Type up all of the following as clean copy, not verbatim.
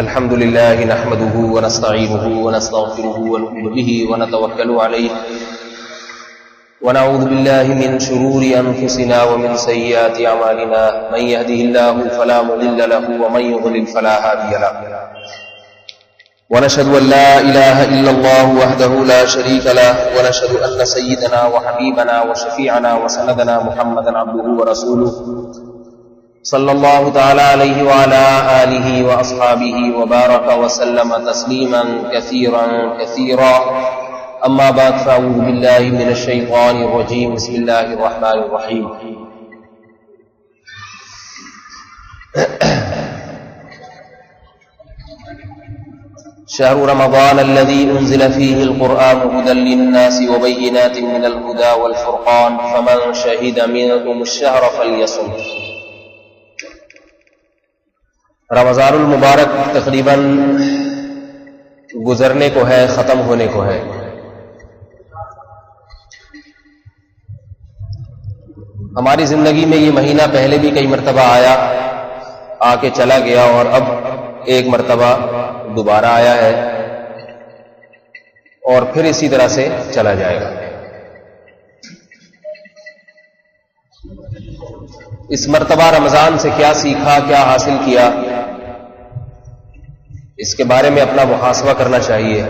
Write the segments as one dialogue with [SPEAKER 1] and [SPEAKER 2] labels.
[SPEAKER 1] الحمد لله نحمده ونستعينه ونستغفره ونؤمن به ونتوكل عليه ونعوذ بالله من شرور أنفسنا ومن سيئات أعمالنا من يهده الله فلا مضل له ومن يضلل فلا هادي له ونشهد أن لا إله إلا الله وحده لا شريك له ونشهد أن سيدنا وحبيبنا وشفيعنا وسندنا محمدا عبده ورسوله صلى الله تعالى عليه وعلى آله وأصحابه وبارك وسلم تسليما كثيرا كثيرا أما بعد فأعوذ بالله من الشيطان الرجيم بسم الله الرحمن الرحيم شهر رمضان الذي أنزل فيه القرآن هدى للناس وبينات من الهدى والفرقان فمن شهد منكم الشهر فليصم. رمضان المبارک تقریباً گزرنے کو ہے، ختم ہونے کو ہے. ہماری زندگی میں یہ مہینہ پہلے بھی کئی مرتبہ آیا، آ کے چلا گیا، اور اب ایک مرتبہ دوبارہ آیا ہے اور پھر اسی طرح سے چلا جائے گا. اس مرتبہ رمضان سے کیا سیکھا، کیا حاصل کیا، اس کے بارے میں اپنا محاسبہ کرنا چاہیے.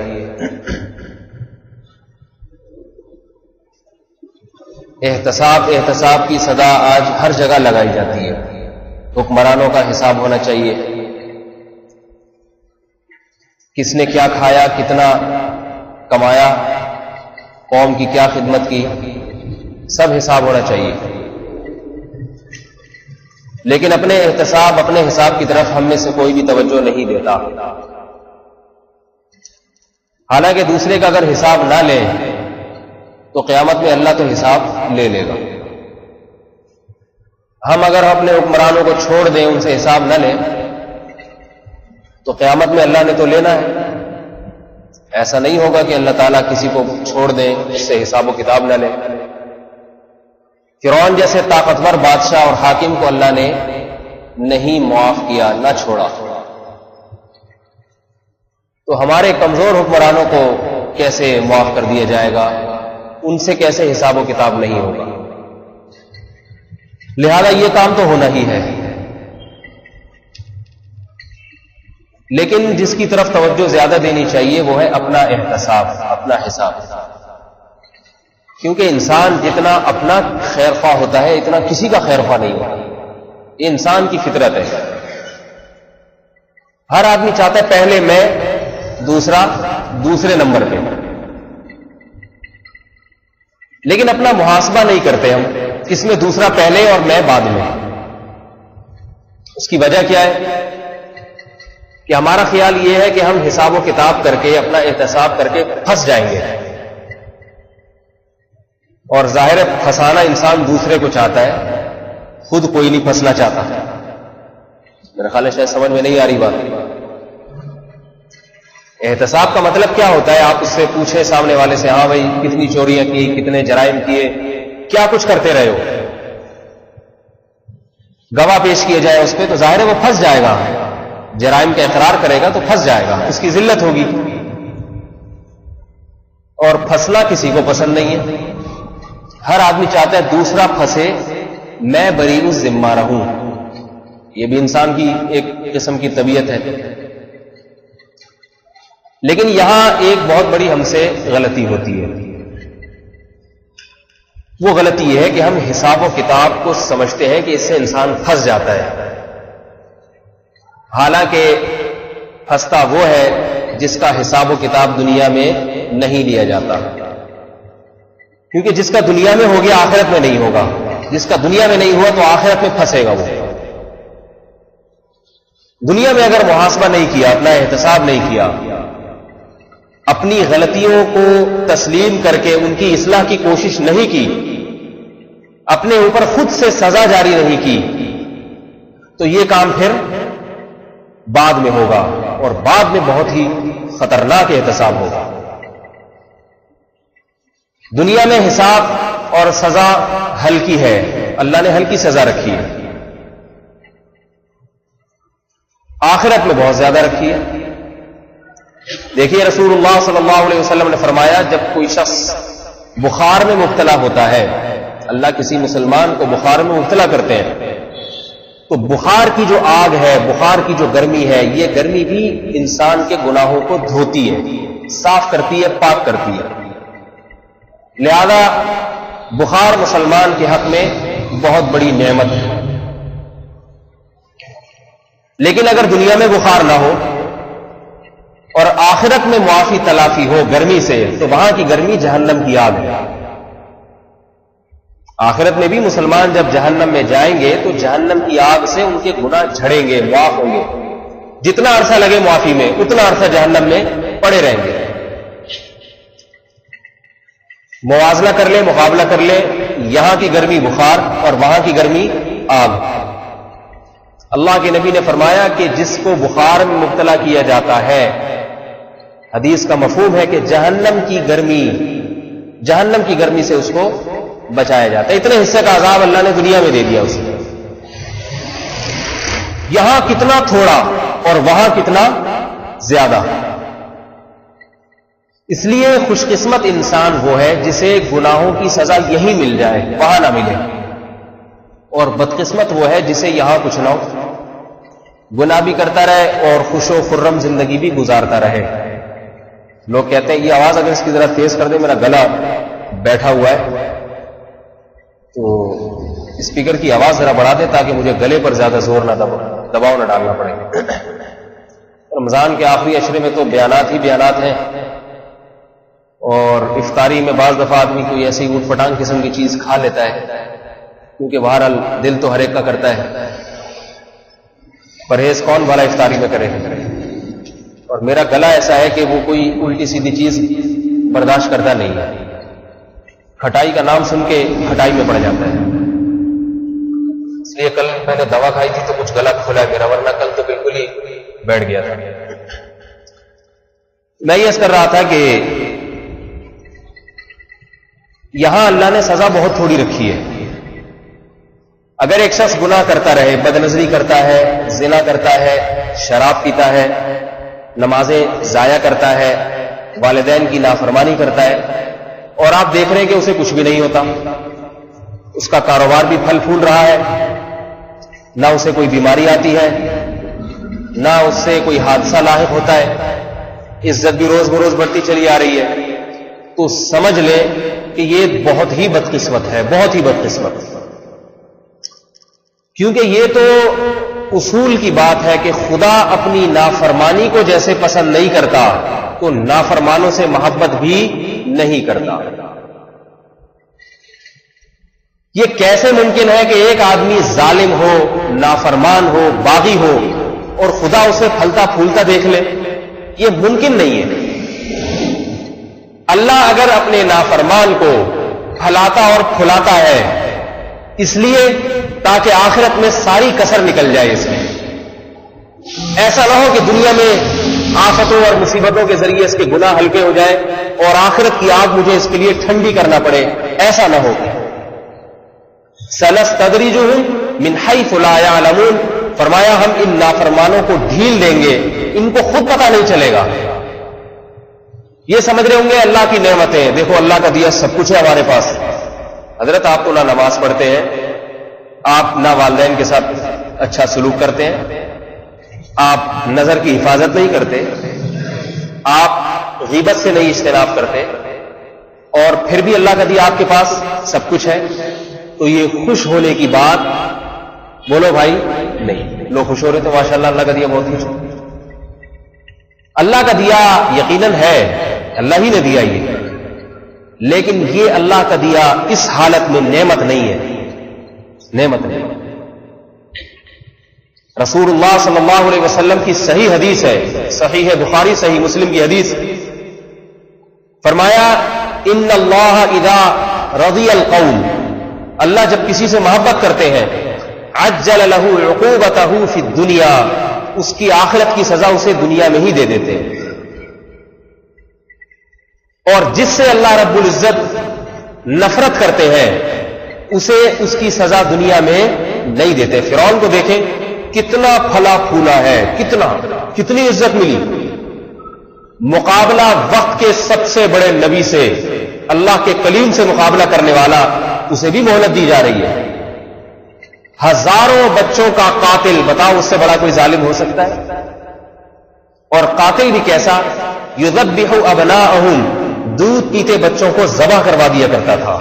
[SPEAKER 1] احتساب کی صدا آج ہر جگہ لگائی جاتی ہے. حکمرانوں کا حساب ہونا چاہیے، کس نے کیا کھایا، کتنا کمایا، قوم کی کیا خدمت کی، سب حساب ہونا چاہیے. لیکن اپنے احتساب، اپنے حساب کی طرف ہم میں سے کوئی بھی توجہ نہیں دیتا. حالانکہ دوسرے کا اگر حساب نہ لے تو قیامت میں اللہ تو حساب لے لے گا. ہم اگر اپنے حکمرانوں کو چھوڑ دیں، ان سے حساب نہ لیں، تو قیامت میں اللہ نے تو لینا ہے. ایسا نہیں ہوگا کہ اللہ تعالیٰ کسی کو چھوڑ دیں، اس سے حساب و کتاب نہ لیں. فرعون جیسے طاقتور بادشاہ اور حاکم کو اللہ نے نہیں معاف کیا، نہ چھوڑا، تو ہمارے کمزور حکمرانوں کو کیسے معاف کر دیا جائے گا، ان سے کیسے حساب و کتاب نہیں ہوگا. لہذا یہ کام تو ہونا ہی ہے. لیکن جس کی طرف توجہ زیادہ دینی چاہیے وہ ہے اپنا احتساب، اپنا حساب. کیونکہ انسان جتنا اپنا خیر خواہ ہوتا ہے اتنا کسی کا خیر خواہ نہیں ہوتا. یہ انسان کی فطرت ہے. ہر آدمی چاہتا ہے پہلے میں، دوسرا دوسرے نمبر پہ. لیکن اپنا محاسبہ نہیں کرتے ہم، کس میں دوسرا پہلے اور میں بعد میں. اس کی وجہ کیا ہے کہ ہمارا خیال یہ ہے کہ ہم حساب و کتاب کر کے، اپنا احتساب کر کے پھنس جائیں گے. اور ظاہر ہے پھنسانا انسان دوسرے کو چاہتا ہے، خود کوئی نہیں پھنسنا چاہتا. میرا خیال ہے شاید سمجھ میں نہیں آ رہی بات. احتساب کا مطلب کیا ہوتا ہے؟ آپ اس سے پوچھیں سامنے والے سے، ہاں بھائی کتنی چوریاں کی، کتنے جرائم کیے، کیا کچھ کرتے رہے ہو. گواہ پیش کیے جائے اس پہ تو ظاہر ہے وہ پھنس جائے گا. جرائم کا اقرار کرے گا تو پھنس جائے گا، اس کی ذلت ہوگی. اور پھنسنا کسی کو پسند نہیں ہے. ہر آدمی چاہتا ہے دوسرا پھنسے، میں بری الذمہ رہوں. یہ بھی انسان کی ایک قسم کی طبیعت ہے. لیکن یہاں ایک بہت بڑی ہم سے غلطی ہوتی ہے. وہ غلطی یہ ہے کہ ہم حساب و کتاب کو سمجھتے ہیں کہ اس سے انسان پھنس جاتا ہے. حالانکہ پھنستا وہ ہے جس کا حساب و کتاب دنیا میں نہیں لیا جاتا. کیونکہ جس کا دنیا میں ہو گیا آخرت میں نہیں ہوگا. جس کا دنیا میں نہیں ہوا تو آخرت میں پھنسے گا. وہ دنیا میں اگر محاسبہ نہیں کیا، اپنا احتساب نہیں کیا، اپنی غلطیوں کو تسلیم کر کے ان کی اصلاح کی کوشش نہیں کی، اپنے اوپر خود سے سزا جاری نہیں کی، تو یہ کام پھر بعد میں ہوگا، اور بعد میں بہت ہی خطرناک احتساب ہوگا. دنیا میں حساب اور سزا ہلکی ہے، اللہ نے ہلکی سزا رکھی ہے. آخرت میں بہت زیادہ رکھی ہے. دیکھیے رسول اللہ صلی اللہ علیہ وسلم نے فرمایا جب کوئی شخص بخار میں مبتلا ہوتا ہے، اللہ کسی مسلمان کو بخار میں مبتلا کرتے ہیں، تو بخار کی جو آگ ہے، بخار کی جو گرمی ہے، یہ گرمی بھی انسان کے گناہوں کو دھوتی ہے، صاف کرتی ہے، پاک کرتی ہے. لہذا بخار مسلمان کے حق میں بہت بڑی نعمت ہے. لیکن اگر دنیا میں بخار نہ ہو اور آخرت میں معافی تلافی ہو گرمی سے، تو وہاں کی گرمی جہنم کی آگ ہے. آخرت میں بھی مسلمان جب جہنم میں جائیں گے تو جہنم کی آگ سے ان کے گناہ جھڑیں گے، معاف ہوں گے. جتنا عرصہ لگے معافی میں اتنا عرصہ جہنم میں پڑے رہیں گے. موازنہ کر لیں، مقابلہ کر لیں، یہاں کی گرمی بخار اور وہاں کی گرمی آگ. اللہ کے نبی نے فرمایا کہ جس کو بخار میں مبتلا کیا جاتا ہے، حدیث کا مفہوم ہے کہ جہنم کی گرمی سے اس کو بچایا جاتا ہے. اتنے حصے کا عذاب اللہ نے دنیا میں دے دیا اسے. یہاں کتنا تھوڑا اور وہاں کتنا زیادہ. اس لیے خوش قسمت انسان وہ ہے جسے گناہوں کی سزا یہی مل جائے، وہاں نہ ملے، اور بدقسمت وہ ہے جسے یہاں کچھ نہ ہو، گناہ بھی کرتا رہے اور خوش و خرم زندگی بھی گزارتا رہے. لوگ کہتے ہیں یہ آواز اگر اس کی ذرا تیز کر دے، میرا گلا بیٹھا ہوا ہے، تو اسپیکر کی آواز ذرا بڑھا دے تاکہ مجھے گلے پر زیادہ زور نہ دباؤ نہ ڈالنا پڑے. رمضان کے آخری عشرے میں تو بیانات ہی بیانات ہیں، اور افطاری میں بعض دفعہ آدمی کوئی ایسی اوٹ پٹانگ قسم کی چیز کھا لیتا ہے، کیونکہ بہرحال دل تو ہر ایک کا کرتا ہے. پرہیز کون بھلا افطاری میں کرے. اور میرا گلا ایسا ہے کہ وہ کوئی الٹی سیدھی چیز برداشت کرتا نہیں ہے. کھٹائی کا نام سن کے کھٹائی میں پڑ جاتا ہے. اس لیے کل میں نے دوا کھائی تھی تو کچھ گلا کھلا میرا، ورنہ کل تو بالکل ہی بیٹھ گیا تھا. میں یہ کر رہا تھا کہ یہاں اللہ نے سزا بہت تھوڑی رکھی ہے. اگر ایک شخص گناہ کرتا رہے، بد نظری کرتا ہے، زنا کرتا ہے، شراب پیتا ہے، نمازیں ضائع کرتا ہے، والدین کی نافرمانی کرتا ہے، اور آپ دیکھ رہے ہیں کہ اسے کچھ بھی نہیں ہوتا، اس کا کاروبار بھی پھل پھول رہا ہے، نہ اسے کوئی بیماری آتی ہے، نہ اس سے کوئی حادثہ لاحق ہوتا ہے، عزت بھی روز بروز بڑھتی چلی آ رہی ہے، تو سمجھ لیں کہ یہ بہت ہی بدقسمت ہے، بہت ہی بدقسمت. کیونکہ یہ تو اصول کی بات ہے کہ خدا اپنی نافرمانی کو جیسے پسند نہیں کرتا تو نافرمانوں سے محبت بھی نہیں کرتا. یہ کیسے ممکن ہے کہ ایک آدمی ظالم ہو، نافرمان ہو، باغی ہو، اور خدا اسے پھلتا پھولتا دیکھ لے؟ یہ ممکن نہیں ہے. اللہ اگر اپنے نافرمان کو پھلاتا اور پھلاتا ہے اس لیے تاکہ آخرت میں ساری کسر نکل جائے اس میں. ایسا نہ ہو کہ دنیا میں آفتوں اور مصیبتوں کے ذریعے اس کے گناہ ہلکے ہو جائے اور آخرت کی آگ مجھے اس کے لیے ٹھنڈی کرنا پڑے. ایسا نہ ہو. سنستدرجهم من حيث لا يعلمون، فرمایا ہم ان نافرمانوں کو ڈھیل دیں گے، ان کو خود پتہ نہیں چلے گا. یہ سمجھ رہے ہوں گے اللہ کی نعمتیں، دیکھو اللہ کا دیا سب کچھ ہے ہمارے پاس. حضرت آپ تو نہ نماز پڑھتے ہیں، آپ نہ والدین کے ساتھ اچھا سلوک کرتے ہیں، آپ نظر کی حفاظت نہیں کرتے، آپ غیبت سے نہیں اجتناب کرتے، اور پھر بھی اللہ کا دیا آپ کے پاس سب کچھ ہے. تو یہ خوش ہونے کی بات بولو بھائی نہیں. لوگ خوش ہو رہے تو ماشاء اللہ اللہ کا دیا بہت کچھ. اللہ کا دیا یقیناً ہے، اللہ ہی نے دیا یہ، لیکن یہ اللہ کا دیا اس حالت میں نعمت نہیں ہے. نعمت نہیں. رسول اللہ صلی اللہ علیہ وسلم کی صحیح حدیث ہے، صحیح بخاری صحیح مسلم کی حدیث، فرمایا ان اللہ اذا رضی القوم، اللہ جب کسی سے محبت کرتے ہیں، عجل له عقوبته فی الدنیا، اس کی آخرت کی سزا اسے دنیا میں ہی دے دیتے ہیں. اور جس سے اللہ رب العزت نفرت کرتے ہیں اسے اس کی سزا دنیا میں نہیں دیتے. فرعون کو دیکھیں، کتنا پھلا پھولا ہے، کتنی عزت ملی. مقابلہ وقت کے سب سے بڑے نبی سے، اللہ کے کلیم سے مقابلہ کرنے والا، اسے بھی مہلت دی جا رہی ہے. ہزاروں بچوں کا قاتل، بتاؤ اس سے بڑا کوئی ظالم ہو سکتا ہے؟ اور قاتل بھی کیسا؟ یذبح ابناءہم، دودھ پیتے بچوں کو ذبح کروا دیا کرتا تھا.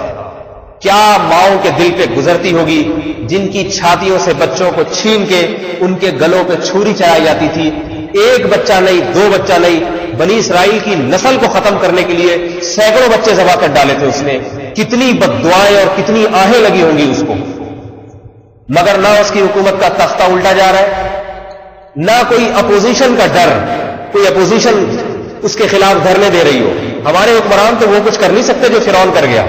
[SPEAKER 1] کیا ماؤں کے دل پہ گزرتی ہوگی جن کی چھاتیوں سے بچوں کو چھین کے ان کے گلوں پہ چھری چلائی جاتی تھی. ایک بچہ نہیں، دو بچہ نہیں، بنی اسرائیل کی نسل کو ختم کرنے کے لیے سینکڑوں بچے ذبح کر ڈالے تھے اس نے. کتنی بددعائیں اور کتنی آہیں لگی ہوں گی اس کو، مگر نہ اس کی حکومت کا تختہ الٹا جا رہا ہے، نہ کوئی اپوزیشن کا ڈر، کوئی اپوزیشن اس کے خلاف دھرنے دے رہی ہو. ہمارے حکمران تو وہ کچھ کر نہیں سکتے جو فرعون کر گیا.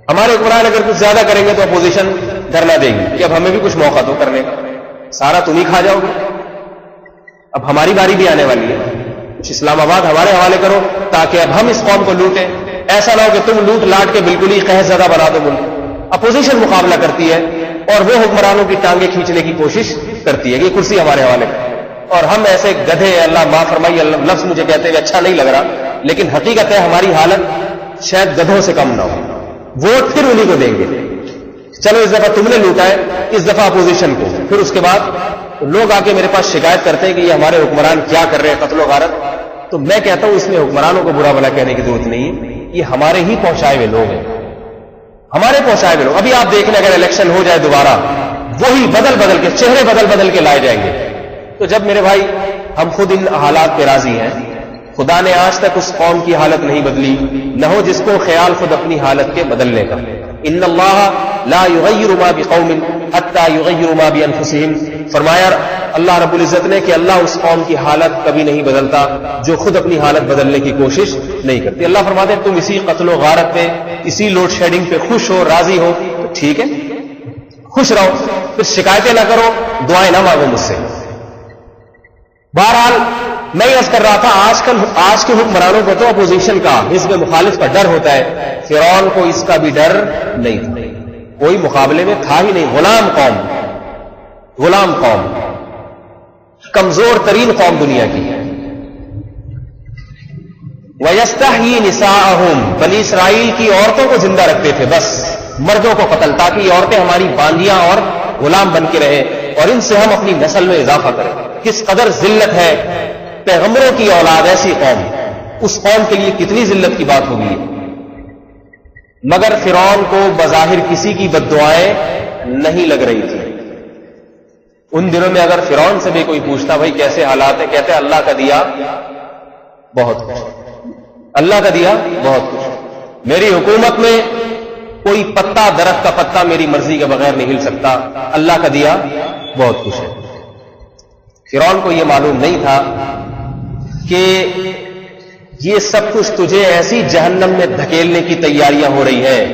[SPEAKER 1] ہمارے حکمران اگر کچھ زیادہ کریں گے تو اپوزیشن دھرنا دے گی کہ اب ہمیں بھی کچھ موقع دو کرنے کا، سارا تم ہی کھا جاؤ گے. اب ہماری باری بھی آنے والی ہے، کچھ اسلام آباد ہمارے حوالے کرو تاکہ اب ہم اس قوم کو لوٹیں. ایسا نہ ہو کہ تم لوٹ لاٹ کے بالکل ہی قحط زدہ بنا دو ملک. اپوزیشن مقابلہ کرتی ہے اور وہ حکمرانوں کی ٹانگیں کھینچنے کی کوشش کرتی ہے کہ یہ کرسی ہمارے حوالے کرو. اور ہم ایسے گدھے، اللہ معاف فرمائیے، لفظ مجھے کہتے ہوئے اچھا نہیں لگ رہا، لیکن حقیقت ہے ہماری حالت شاید گدھوں سے کم نہ ہو. ووٹ پھر انہی کو دیں گے. چلو اس دفعہ تم نے لوٹا ہے، اس دفعہ اپوزیشن کو. پھر اس کے بعد لوگ آ کے میرے پاس شکایت کرتے ہیں کہ یہ ہمارے حکمران کیا کر رہے ہیں، قتل و غارت. تو میں کہتا ہوں اس میں حکمرانوں کو برا بھلا کہنے کی ضرورت نہیں ہے، یہ ہمارے ہی پہنچائے ہوئے لوگ ہیں، ہمارے پہنچائے ہوئے لوگ. ابھی آپ دیکھ لیں اگر الیکشن ہو جائے دوبارہ، وہی بدل کے چہرے بدل کے لائے جائیں گے. تو جب میرے بھائی ہم خود ان حالات پہ راضی ہیں، خدا نے آج تک اس قوم کی حالت نہیں بدلی، نہ ہو جس کو خیال خود اپنی حالت کے بدلنے کا. ان اللہ لا یغیر ما بقوم حتی یغیروا ما بانفسہم، فرمایا اللہ رب العزت نے کہ اللہ اس قوم کی حالت کبھی نہیں بدلتا جو خود اپنی حالت بدلنے کی کوشش نہیں کرتی. اللہ فرماتے ہیں تم اسی قتل و غارت پہ، اسی لوڈ شیڈنگ پہ خوش ہو، راضی ہو، تو ٹھیک ہے، خوش رہو، پھر شکایتیں نہ کرو، دعائیں نہ مانگو مجھ سے. بہرحال میں یہ عرض کر رہا تھا آج کے حکمرانوں کو تو اپوزیشن کا، حزب مخالف کا ڈر ہوتا ہے. فرعون کو اس کا بھی ڈر نہیں تھا، کوئی مقابلے میں تھا ہی نہیں. غلام قوم، کمزور ترین قوم دنیا کی. وَيَسْتَحْيِي نِسَاءَهُمْ، بنی اسرائیل کی عورتوں کو زندہ رکھتے تھے، بس مردوں کو قتل، تاکہ یہ عورتیں ہماری باندیاں اور غلام بن کے رہیں اور ان سے ہم اپنی نسل میں اضافہ کریں. کس قدر ذلت ہے، پیغمبروں کی اولاد ایسی قوم، اس قوم کے لیے کتنی ذلت کی بات ہوگی. مگر فرعون کو بظاہر کسی کی بددعائیں نہیں لگ رہی تھی. ان دنوں میں اگر فرعون سے بھی کوئی پوچھتا بھائی کیسے حالات ہیں، کہتے اللہ کا دیا بہت کچھ، اللہ کا دیا بہت کچھ. میری حکومت میں کوئی پتا، درخت کا پتا میری مرضی کے بغیر نہیں ہل سکتا، اللہ کا دیا بہت کچھ ہے. فرعون کو یہ معلوم نہیں تھا کہ یہ سب کچھ تجھے ایسی جہنم میں دھکیلنے کی تیاریاں ہو رہی ہیں،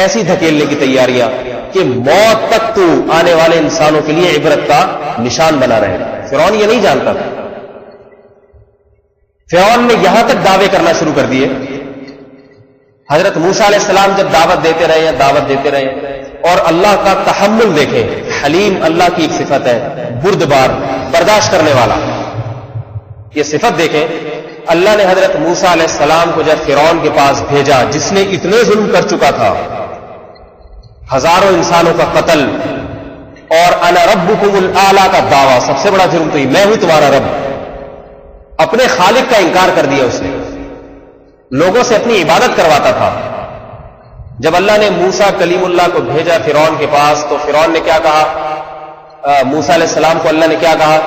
[SPEAKER 1] ایسی دھکیلنے کی تیاریاں کہ موت تک تو آنے والے انسانوں کے لیے عبرت کا نشان بنا رہے. فرعون یہ نہیں جانتا تھا. فرعون نے یہاں تک دعوے کرنا شروع کر دیے. حضرت موسیٰ علیہ السلام جب دعوت دیتے رہے اور اللہ کا تحمل دیکھیں، حلیم اللہ کی ایک صفت ہے، بردبار، برداشت کرنے والا. یہ صفت دیکھیں، اللہ نے حضرت موسیٰ علیہ السلام کو جب فرعون کے پاس بھیجا جس نے اتنے ظلم کر چکا تھا، ہزاروں انسانوں کا قتل اور انا ربکم الاعلی کا دعویٰ، سب سے بڑا جرم تو یہ میں ہوں تمہارا رب. اپنے خالق کا انکار کر دیا اس نے، لوگوں سے اپنی عبادت کرواتا تھا. جب اللہ نے موسیٰ کلیم اللہ کو بھیجا فرعون کے پاس تو فرعون نے کیا کہا؟ موسیٰ علیہ السلام کو اللہ نے کیا کہا؟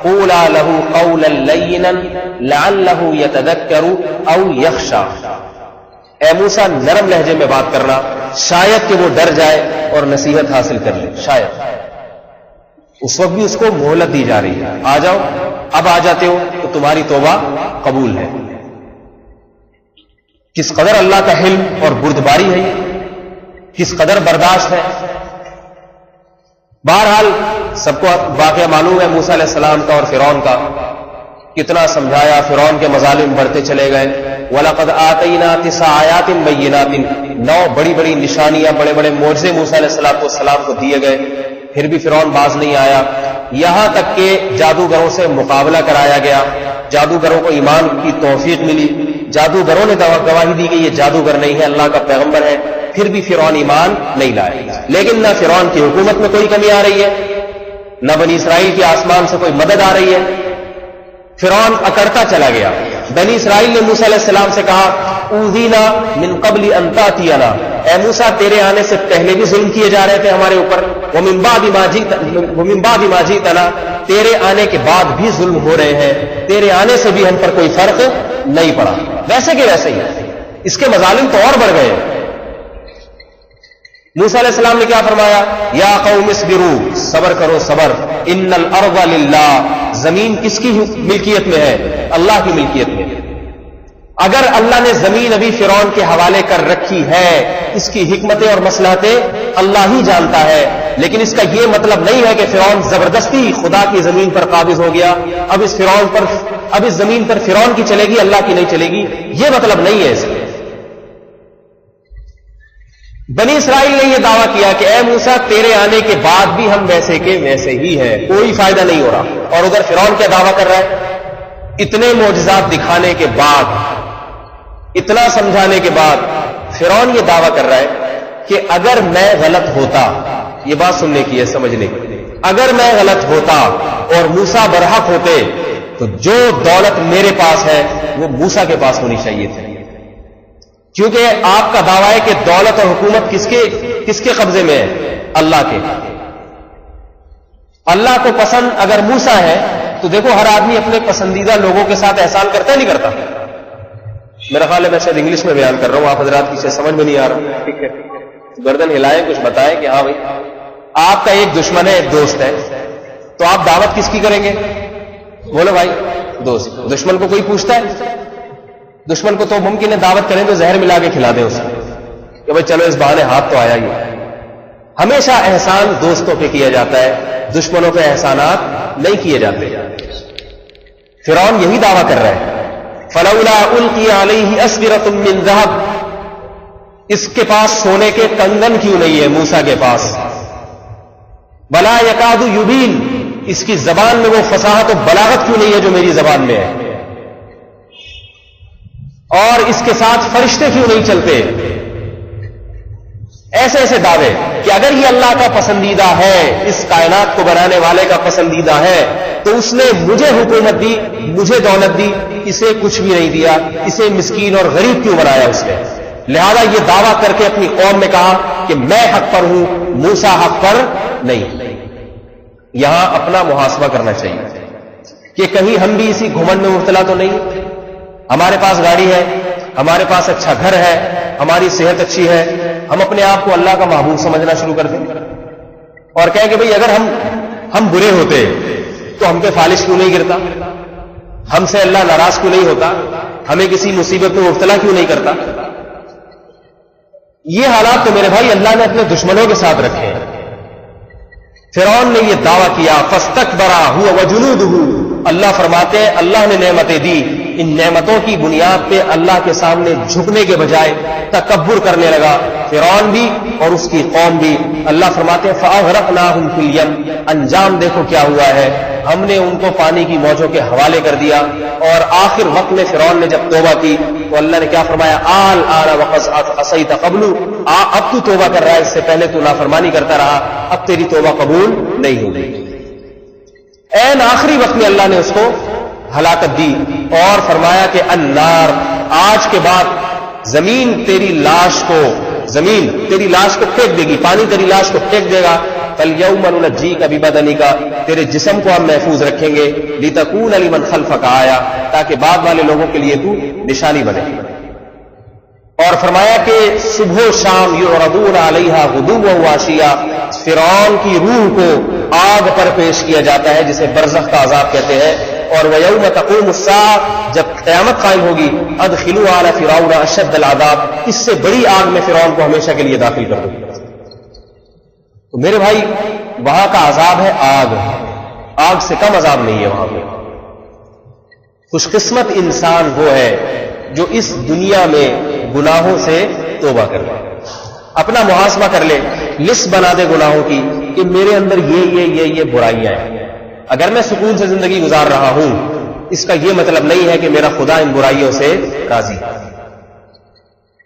[SPEAKER 1] قولا له قولا لینا لعله يتذکر او یخشی. اے موسیٰ نرم لہجے میں بات کرنا، شاید کہ وہ ڈر جائے اور نصیحت حاصل کر لے. شاید اس وقت بھی اس کو مہلت دی جا رہی ہے، آ جاؤ، اب آ جاتے ہو تو تمہاری توبہ قبول ہے. کس قدر اللہ کا حلم اور بردباری ہے، کس قدر برداشت ہے. بہرحال سب کو واقعہ معلوم ہے موسیٰ علیہ السلام کا اور فرعون کا. کتنا سمجھایا، فرعون کے مظالم بڑھتے چلے گئے. وَلَقَدْ آتَيْنَا 9 آیَاتٍ بَيِّنَاتٍ، 9 بڑی بڑی نشانیاں، بڑے بڑے معجزے موسیٰ علیہ السلام کو دیے گئے. پھر بھی فرعون باز نہیں آیا، یہاں تک کہ جادوگروں سے مقابلہ کرایا گیا، جادوگروں کو ایمان کی توفیق ملی، جادوگروں نے گواہی دی کہ یہ جادوگر نہیں ہے، اللہ کا پیغمبر ہے، پھر بھی فرعون ایمان نہیں لائے۔ لیکن نہ فرعون کی حکومت میں کوئی کمی آ رہی ہے، نہ بنی اسرائیل کی آسمان سے کوئی مدد آ رہی ہے، فرعون اکڑتا چلا گیا۔ بنی اسرائیل نے موسیٰ علیہ السلام سے کہا اوذینا من قبل ان تاتینا، اے موسیٰ تیرے آنے سے پہلے بھی ظلم کیے جا رہے تھے ہمارے اوپر، ومن بعد ما جئتنا، تیرے آنے کے بعد بھی ظلم ہو رہے ہیں، تیرے آنے سے بھی ہم پر کوئی فرق نہیں پڑا، ویسے کہ ویسے ہی، اس کے مظالم تو اور بڑھ گئے۔ موسیٰ علیہ السلام نے کیا فرمایا؟ یا قوم اصبروا، صبر کرو صبر، ان الارض للہ، زمین کس کی ملکیت میں ہے؟ اللہ کی ملکیت میں۔ اگر اللہ نے زمین ابھی فرعون کے حوالے کر رکھی ہے، اس کی حکمتیں اور مصلحتیں اللہ ہی جانتا ہے، لیکن اس کا یہ مطلب نہیں ہے کہ فرعون زبردستی خدا کی زمین پر قابض ہو گیا، اب اس زمین پر فرعون کی چلے گی، اللہ کی نہیں چلے گی، یہ مطلب نہیں ہے اس کا۔ بنی اسرائیل نے یہ دعویٰ کیا کہ اے موسیٰ تیرے آنے کے بعد بھی ہم ویسے کے ویسے ہی ہیں، کوئی فائدہ نہیں ہو رہا، اور ادھر فرعون کیا دعویٰ کر رہا ہے؟ اتنے معجزات دکھانے کے بعد، اتنا سمجھانے کے بعد فرعون یہ دعویٰ کر رہا ہے کہ اگر میں غلط ہوتا، یہ بات سننے کی ہے، سمجھنے کی، اگر میں غلط ہوتا اور موسیٰ برحق ہوتے تو جو دولت میرے پاس ہے وہ موسیٰ کے پاس ہونی چاہیے تھی، کیونکہ آپ کا دعویٰ ہے کہ دولت اور حکومت کس کے قبضے میں ہے؟ اللہ کے۔ اللہ کو پسند اگر موسیٰ ہے تو دیکھو ہر آدمی اپنے پسندیدہ لوگوں کے ساتھ احسان کرتا ہے نہیں کرتا؟ میرا خیال ہے میں شاید انگلش میں بیان کر رہا ہوں، آپ حضرات کی سمجھ میں نہیں آ رہا، ٹھیک ہے، گردن ہلائیں، کچھ بتائیں کہ ہاں بھائی آپ کا ایک دشمن ہے، ایک دوست ہے، تو آپ دعوت کس کی کریں گے؟ بولو بھائی، دوست۔ دشمن کو کوئی پوچھتا ہے؟ دشمن کو تو ممکن ہے دعوت کریں تو زہر ملا کے کھلا دیں اسے کہ بھائی چلو اس بہانے ہاتھ تو آیا ہی۔ ہمیشہ احسان دوستوں پہ کیا جاتا ہے، دشمنوں پہ احسانات نہیں کیے جاتے۔ فرعون یہی دعویٰ کر رہا ہے، فلولا القی علیہ اسورۃ من ذہب، اس کے پاس سونے کے کنگن کیوں نہیں ہے موسیٰ کے پاس؟ ولا یکاد یبین، اس کی زبان میں وہ فصاحت و بلاغت کیوں نہیں ہے جو میری زبان میں ہے؟ اور اس کے ساتھ فرشتے کیوں نہیں چلتے؟ ایسے ایسے دعوے کہ اگر یہ اللہ کا پسندیدہ ہے، اس کائنات کو بنانے والے کا پسندیدہ ہے، تو اس نے مجھے حکومت دی، مجھے دولت دی، اسے کچھ بھی نہیں دیا، اسے مسکین اور غریب کیوں بنایا اس نے؟ لہذا یہ دعویٰ کر کے اپنی قوم میں کہا کہ میں حق پر ہوں، موسیٰ حق پر نہیں۔ یہاں اپنا محاسبہ کرنا چاہیے کہ کہیں ہم بھی اسی گھمنڈ میں مبتلا تو نہیں؟ ہمارے پاس گاڑی ہے، ہمارے پاس اچھا گھر ہے، ہماری صحت اچھی ہے، ہم اپنے آپ کو اللہ کا محبوب سمجھنا شروع کر دیں اور کہیں کہ بھئی اگر ہم برے ہوتے تو ہم پہ فالش کیوں نہیں گرتا، ہم سے اللہ ناراض کیوں نہیں ہوتا، ہمیں کسی مصیبت میں مبتلا کیوں نہیں کرتا؟ یہ حالات تو میرے بھائی اللہ نے اپنے دشمنوں کے ساتھ رکھے ہیں۔ فرعون نے یہ دعویٰ کیا، فاستکبر هو وجنودہ، اللہ فرماتے ہیں اللہ نے نعمتیں دی، ان نعمتوں کی بنیاد پہ اللہ کے سامنے جھکنے کے بجائے تکبر کرنے لگا فرعون بھی اور اس کی قوم بھی۔ اللہ فرماتے ہیں فاغرقناہم فی الیم، انجام دیکھو کیا ہوا ہے، ہم نے ان کو پانی کی موجوں کے حوالے کر دیا۔ اور آخر وقت میں فرعون نے جب توبہ کی تو اللہ نے کیا فرمایا؟ آل وقد عصیت قبل، اب تو توبہ کر رہا ہے، اس سے پہلے تو نافرمانی کرتا رہا، اب تیری توبہ قبول نہیں ہوگی۔ این آخری وقت میں اللہ نے اس کو ہلاکت دی اور فرمایا کہ النار، آج کے بعد زمین تیری لاش کو پھینک دے گی، پانی تیری لاش کو پھینک دے گا۔ فَالْيَوْمَ نُنَجِّيكَ بِبَدَنِكَ، تیرے جسم کو ہم محفوظ رکھیں گے، لِتَكُونَ لِمَنْ خَلْفَكَ آیَةً، تاکہ بعد والے لوگوں کے لیے تو نشانی بنے۔ اور فرمایا کہ صبح و شام یعرضون علیہا غدوا وعشیا، فرعون کی روح کو آگ پر پیش کیا جاتا ہے جسے برزخ کا عذاب کہتے ہیں۔ اور وَيَوْمَ تَقُومُ السَّاعَةُ، جب قیامت قائم ہوگی، أَدْخِلُوا آلَ فِرْعَوْنَ أَشَدَّ الْعَذَابِ، اس سے بڑی آگ میں فرعون کو ہمیشہ کے لیے داخل کر دوں۔ تو میرے بھائی وہاں کا عذاب ہے آگ سے کم عذاب نہیں ہے وہاں پہ۔ خوش قسمت انسان وہ ہے جو اس دنیا میں گناہوں سے توبہ کر لے، اپنا محاسبہ کر لے، لسٹ بنا دے گناہوں کی کہ میرے اندر یہ برائیاں ہیں. اگر میں سکون سے زندگی گزار رہا ہوں اس کا یہ مطلب نہیں ہے کہ میرا خدا ان برائیوں سے راضی ہے.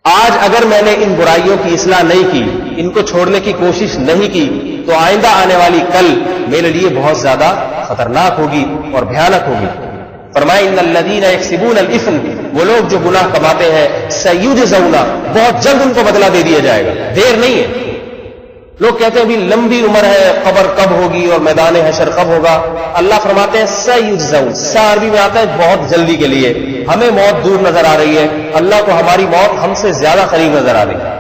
[SPEAKER 1] آج اگر میں نے ان برائیوں کی اصلاح نہیں کی, ان کو چھوڑنے کی کوشش نہیں کی, تو آئندہ آنے والی کل میرے لیے بہت زیادہ خطرناک ہوگی اور بھیانک ہوگی. فرمائے ان الذین یکسبون الاثم, وہ لوگ جو گناہ کماتے ہیں, سیجزون, بہت جلد ان کو بدلہ دے دیا جائے گا, دیر نہیں ہے. لوگ کہتے ہیں ابھی لمبی عمر ہے, قبر کب ہوگی اور میدان حشر کب ہوگا. اللہ فرماتے ہیں سیجزون, سا عربی میں آتا ہے بہت جلدی کے لیے. ہمیں موت دور نظر آ رہی ہے, اللہ کو ہماری موت ہم سے زیادہ قریب نظر آ رہی ہے.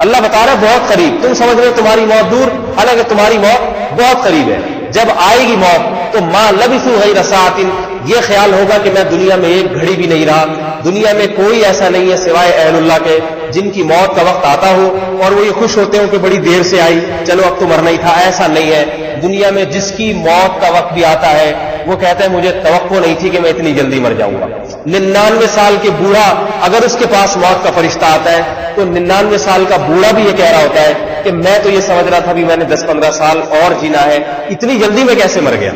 [SPEAKER 1] اللہ بتا رہا ہے بہت قریب, تم سمجھ رہے ہو تمہاری موت دور, حالانکہ تمہاری موت بہت قریب ہے. جب آئے گی موت تو ما لبثوا غیر ساعۃ, یہ خیال ہوگا کہ میں دنیا میں ایک گھڑی بھی نہیں رہا. دنیا میں کوئی ایسا نہیں ہے سوائے اہل اللہ کے جن کی موت کا وقت آتا ہو اور وہ یہ خوش ہوتے ہوں کہ بڑی دیر سے آئی, چلو اب تو مرنا ہی تھا. ایسا نہیں ہے. دنیا میں جس کی موت کا وقت بھی آتا ہے وہ کہتا ہے مجھے توقع نہیں تھی کہ میں اتنی جلدی مر جاؤں گا. 99 سال کے بوڑھا اگر اس کے پاس موت کا فرشتہ آتا ہے تو 99 سال کا بوڑھا بھی یہ کہہ رہا ہوتا ہے کہ میں تو یہ سمجھ رہا تھا بھی میں نے 10-15 سال اور جینا ہے, اتنی جلدی میں کیسے مر گیا.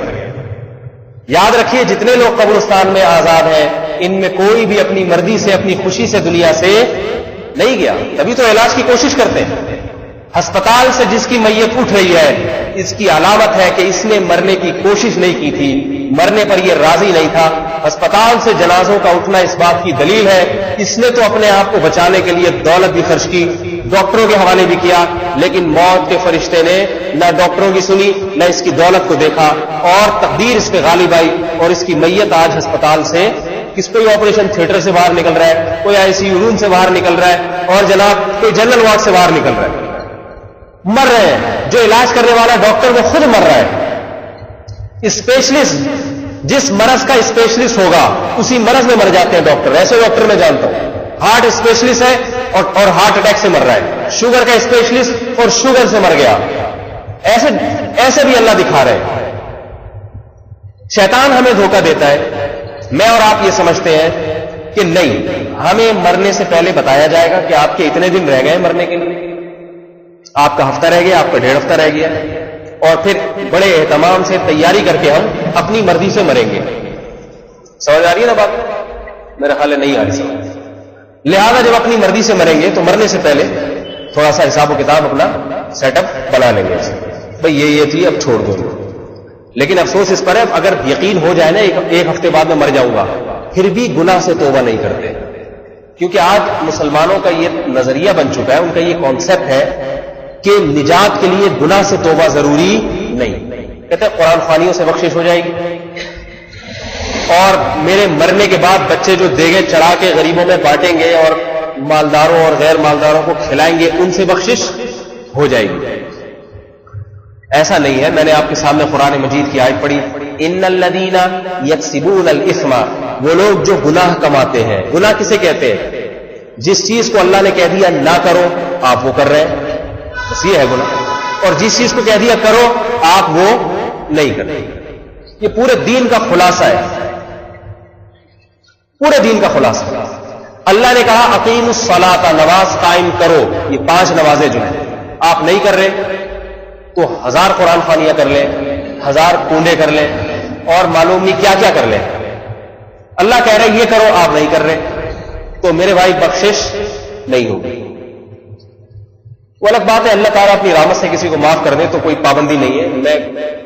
[SPEAKER 1] یاد رکھیے جتنے لوگ قبرستان میں آزاد ہیں ان میں کوئی بھی اپنی مرضی سے اپنی خوشی سے دنیا سے نہیں گیا, تبھی تو علاج کی کوشش کرتے ہیں. ہسپتال سے جس کی میت اٹھ رہی ہے اس کی علامت ہے کہ اس نے مرنے کی کوشش نہیں کی تھی, مرنے پر یہ راضی نہیں تھا. ہسپتال سے جنازوں کا اٹھنا اس بات کی دلیل ہے اس نے تو اپنے آپ کو بچانے کے لیے دولت بھی خرچ کی, ڈاکٹروں کے حوالے بھی کیا, لیکن موت کے فرشتے نے نہ ڈاکٹروں کی سنی نہ اس کی دولت کو دیکھا, اور تقدیر اس پہ غالب آئی اور اس کی میت آج ہسپتال سے, کس کوئی آپریشن تھیٹر سے باہر نکل رہا ہے, کوئی آئی سی یو روم سے باہر نکل رہا ہے, اور جناب کوئی جنرل وارڈ سے باہر نکل رہا ہے. مر رہے ہیں. جو علاج کرنے والا ڈاکٹر وہ خود مر رہا ہے. اسپیشلسٹ جس مرض کا اسپیشلسٹ ہوگا اسی مرض میں مر جاتے ہیں ڈاکٹر. ایسے ڈاکٹر میں جانتا ہوں ہارٹ اسپیشلسٹ ہے اور ہارٹ اٹیک سے مر رہا ہے, شوگر کا اسپیشلسٹ اور شوگر سے مر گیا. ایسے بھی اللہ دکھا رہے ہیں. شیطان ہمیں دھوکہ دیتا ہے. میں اور آپ یہ سمجھتے ہیں کہ نہیں, ہمیں مرنے سے پہلے بتایا جائے گا کہ آپ کے اتنے دن رہ گئے مرنے کے لیے, آپ کا ہفتہ رہ گیا, آپ کا 1.5 ہفتہ رہ گیا, اور پھر بڑے اہتمام سے تیاری کر کے ہم اپنی مرضی سے مریں گے. سمجھ آ رہی ہے نا بات؟ میرا خیال ہے نہیں آ رہی سمجھ. لہذا جب اپنی مرضی سے مریں گے تو مرنے سے پہلے تھوڑا سا حساب و کتاب اپنا سیٹ اپ بنا لیں گے. بھئی یہ تھی, اب چھوڑ دو. لیکن افسوس اس پر ہے اگر یقین ہو جائے نا ایک ہفتے بعد میں مر جاؤں گا, پھر بھی گناہ سے توبہ نہیں کرتے. کیونکہ آج مسلمانوں کا یہ نظریہ بن چکا ہے, ان کا یہ کانسیپٹ ہے کہ نجات کے لیے گناہ سے توبہ ضروری نہیں. کہتے ہیں قرآن خوانیوں سے بخشش ہو جائے گی, اور میرے مرنے کے بعد بچے جو دیگیں چڑھا کے غریبوں میں بانٹیں گے اور مالداروں اور غیر مالداروں کو کھلائیں گے ان سے بخشش ہو جائے گی. ایسا نہیں ہے. میں نے آپ کے سامنے قرآن مجید کی آیت پڑھی, ان الذین یکسبون الاثم, وہ لوگ جو گناہ کماتے ہیں. گناہ کسے کہتے ہیں؟ جس چیز کو اللہ نے کہہ دیا نہ کرو آپ وہ کر رہے ہیں, بس یہ ہے گناہ. اور جس چیز کو کہہ دیا کرو آپ وہ نہیں کرتے. یہ پورے دین کا خلاصہ ہے, پورے دین کا خلاصہ. اللہ نے کہا اقیموا الصلاۃ, نماز قائم کرو. یہ 5 نمازیں جو ہیں آپ نہیں کر رہے تو 1000 قرآن خوانیاں کر لیں, 1000 کونڈے کر لیں, اور معلوم نہیں کیا کیا کر لیں. اللہ کہہ رہے یہ کرو آپ نہیں کر رہے تو میرے بھائی بخشش نہیں ہوگی. وہ الگ بات ہے اللہ تعالیٰ اپنی رحمت سے کسی کو معاف کر دے تو کوئی پابندی نہیں ہے. میں